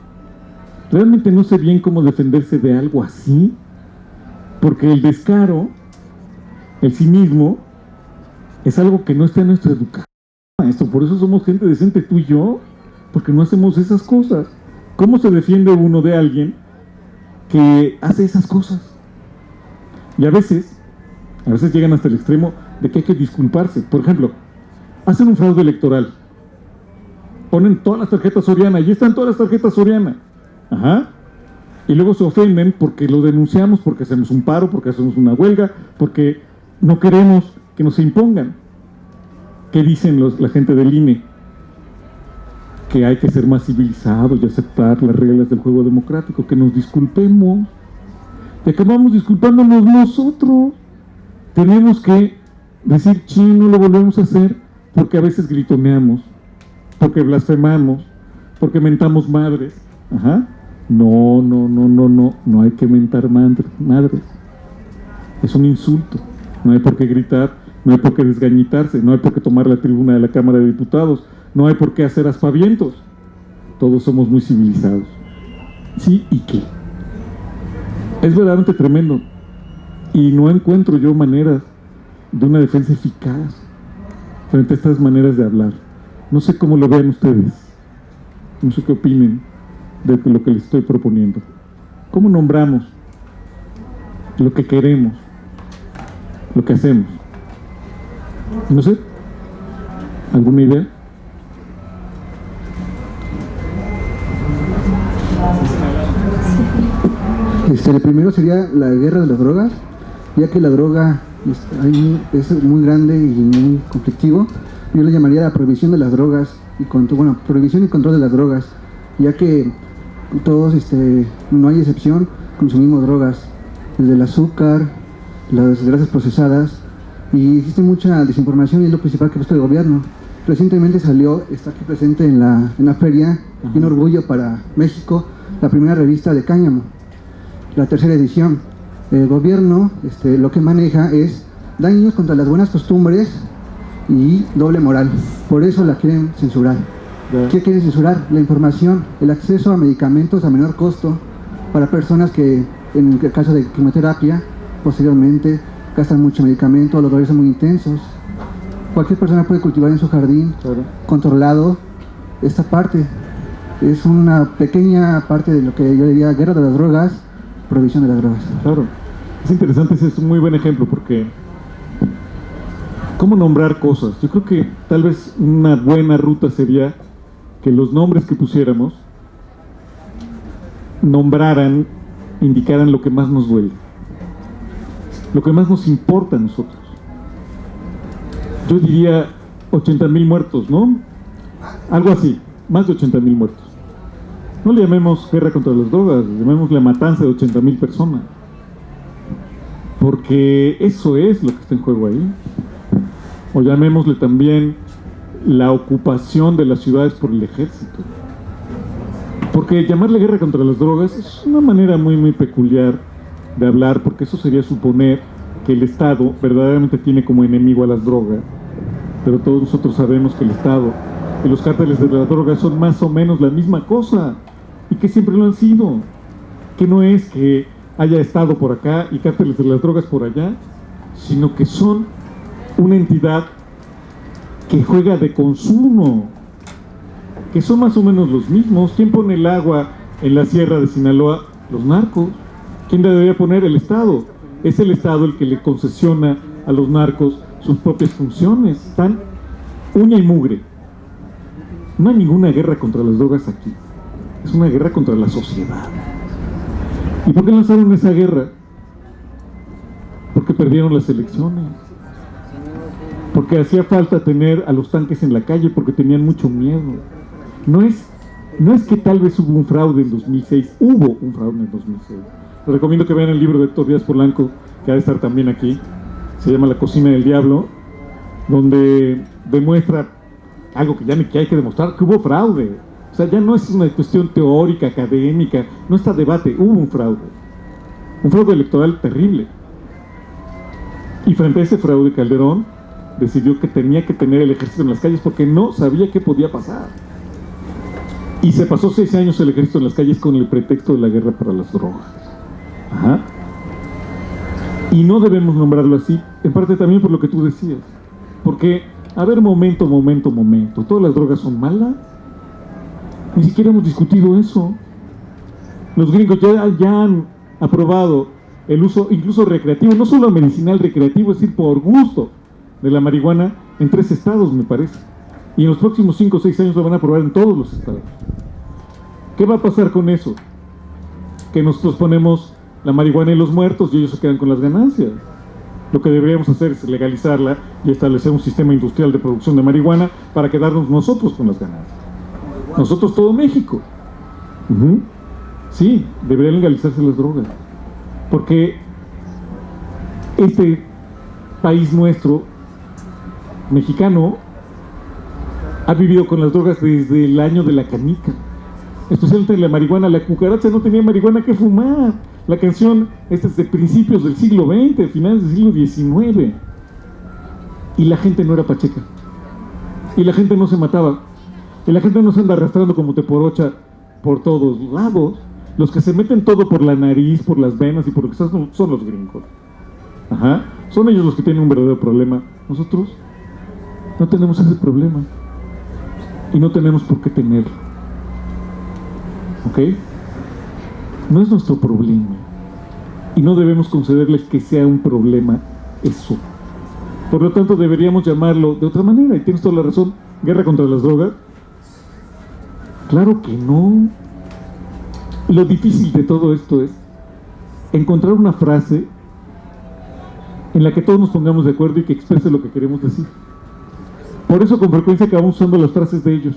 realmente no sé bien cómo defenderse de algo así, porque el descaro, el cinismo, es algo que no está en nuestra educación. Por eso somos gente decente, tú y yo, porque no hacemos esas cosas. ¿Cómo se defiende uno de alguien que hace esas cosas? Y a veces llegan hasta el extremo de que hay que disculparse. Por ejemplo, hacen un fraude electoral, ponen todas las tarjetas Soriana, y están todas las tarjetas Soriana, y luego se ofenden porque lo denunciamos, porque hacemos un paro, porque hacemos una huelga, porque no queremos que nos impongan. ¿Qué dicen la gente del INE? Que hay que ser más civilizados y aceptar las reglas del juego democrático, que nos disculpemos. Y acabamos disculpándonos nosotros. Tenemos que decir, no lo volvemos a hacer, porque a veces gritoneamos, porque blasfemamos, porque mentamos madres. No hay que mentar madres. Es un insulto. No hay por qué gritar, no hay por qué desgañitarse, no hay por qué tomar la tribuna de la Cámara de Diputados, no hay por qué hacer aspavientos. Todos somos muy civilizados. ¿Sí? ¿Y qué? Es verdaderamente tremendo. Y no encuentro yo maneras de una defensa eficaz frente a estas maneras de hablar. No sé cómo lo vean ustedes. No sé qué opinen de lo que les estoy proponiendo. ¿Cómo nombramos lo que queremos, lo que hacemos? No sé. ¿Alguna idea? El primero sería la guerra de las drogas, ya que la droga es muy grande y muy conflictivo. Yo le llamaría la prohibición de las drogas, prohibición y control de las drogas, ya que todos, no hay excepción, consumimos drogas, desde el azúcar, las grasas procesadas, y existe mucha desinformación y es lo principal que busca el gobierno. Recientemente está aquí presente en la feria, y un orgullo para México, la primera revista de cáñamo, la 3ª edición. El gobierno lo que maneja es daños contra las buenas costumbres y doble moral. Por eso la quieren censurar. ¿Qué quieren censurar? La información, el acceso a medicamentos a menor costo para personas que, en el caso de quimioterapia, posteriormente gastan mucho medicamento, los dolores son muy intensos. Cualquier persona puede cultivar en su jardín, controlado. Esta parte es una pequeña parte de lo que yo diría guerra de las drogas, prohibición de las drogas. Claro, es interesante, ese es un muy buen ejemplo porque ¿cómo nombrar cosas? Yo creo que tal vez una buena ruta sería que los nombres que pusiéramos nombraran, indicaran lo que más nos duele, lo que más nos importa a nosotros. Yo diría 80,000 muertos, ¿no? Algo así, más de 80,000 muertos. No le llamemos guerra contra las drogas, llamemos la matanza de 80,000 personas. Porque eso es lo que está en juego ahí. O llamémosle también la ocupación de las ciudades por el ejército. Porque llamarle guerra contra las drogas es una manera muy, muy peculiar de hablar, porque eso sería suponer que el Estado verdaderamente tiene como enemigo a las drogas. Pero todos nosotros sabemos que el Estado y los cárteles de la droga son más o menos la misma cosa. Y que siempre lo han sido, que no es que haya estado por acá y cárteles de las drogas por allá, sino que son una entidad que juega de consumo, que son más o menos los mismos. ¿Quién pone el agua en la sierra de Sinaloa? Los narcos. ¿Quién debería poner? El Estado. Es el Estado el que le concesiona a los narcos sus propias funciones. Están uña y mugre. No hay ninguna guerra contra las drogas aquí. Es una guerra contra la sociedad. ¿Y por qué lanzaron esa guerra? Porque perdieron las elecciones. Porque hacía falta tener a los tanques en la calle, porque tenían mucho miedo. No es que tal vez hubo un fraude en 2006, hubo un fraude en 2006. Les recomiendo que vean el libro de Héctor Díaz Polanco, que ha de estar también aquí. Se llama La cocina del diablo, donde demuestra algo que ya ni que hay que demostrar, que hubo fraude. O sea, ya no es una cuestión teórica, académica, no está debate, hubo un fraude electoral terrible. Y frente a ese fraude, Calderón decidió que tenía que tener el ejército en las calles porque no sabía qué podía pasar. Y se pasó 6 años el ejército en las calles con el pretexto de la guerra para las drogas. Ajá. Y no debemos nombrarlo así, en parte también por lo que tú decías. Porque, a ver, momento, ¿todas las drogas son malas? Ni siquiera hemos discutido eso. Los gringos ya han aprobado el uso incluso recreativo, no solo medicinal, recreativo, es decir, por gusto, de la marihuana en 3 estados, me parece. Y en los próximos 5 o 6 años lo van a aprobar en todos los estados. ¿Qué va a pasar con eso? Que nosotros ponemos la marihuana en los muertos y ellos se quedan con las ganancias. Lo que deberíamos hacer es legalizarla y establecer un sistema industrial de producción de marihuana para quedarnos nosotros con las ganancias. Nosotros, todo México. Sí, deberían legalizarse las drogas. Porque este país nuestro, mexicano, ha vivido con las drogas desde el año de la canica. especialmente la marihuana. La cucaracha no tenía marihuana que fumar. La canción esta es de principios del siglo XX, finales del siglo XIX. Y la gente no era pacheca. Y la gente no se mataba. Y la gente no se anda arrastrando como teporocha por todos lados. Los que se meten todo por la nariz, por las venas y por lo que sea son los gringos. Ajá. Son ellos los que tienen un verdadero problema. Nosotros no tenemos ese problema. Y no tenemos por qué tenerlo. ¿Ok? No es nuestro problema. Y no debemos concederles que sea un problema eso. Por lo tanto, deberíamos llamarlo de otra manera. Y tienes toda la razón. ¿Guerra contra las drogas? Claro que no. Lo difícil de todo esto es encontrar una frase en la que todos nos pongamos de acuerdo y que exprese lo que queremos decir. Por eso con frecuencia acabamos usando las frases de ellos.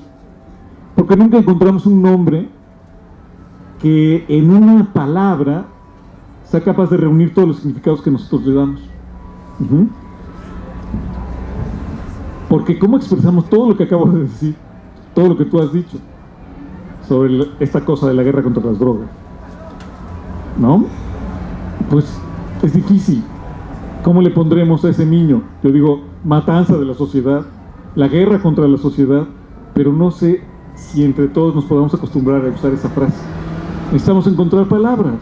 Porque nunca encontramos un nombre que en una palabra sea capaz de reunir todos los significados que nosotros le damos. Porque ¿cómo expresamos todo lo que acabo de decir? Todo lo que tú has dicho sobre esta cosa de la guerra contra las drogas, ¿no? Pues es difícil. ¿Cómo le pondremos a ese niño? Yo digo, matanza de la sociedad, la guerra contra la sociedad, pero no sé si entre todos nos podamos acostumbrar a usar esa frase. Necesitamos encontrar palabras.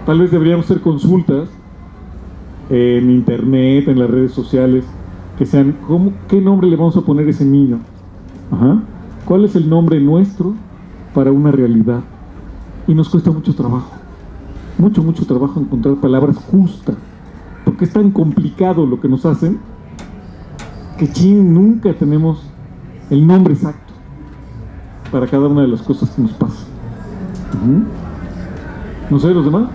Tal vez deberíamos hacer consultas en internet, en las redes sociales, que sean, ¿qué nombre le vamos a poner a ese niño? Ajá. ¿Cuál es el nombre nuestro para una realidad? Y nos cuesta mucho trabajo, mucho trabajo encontrar palabras justas, porque es tan complicado lo que nos hacen, que nunca tenemos el nombre exacto para cada una de las cosas que nos pasan. No sé, los demás.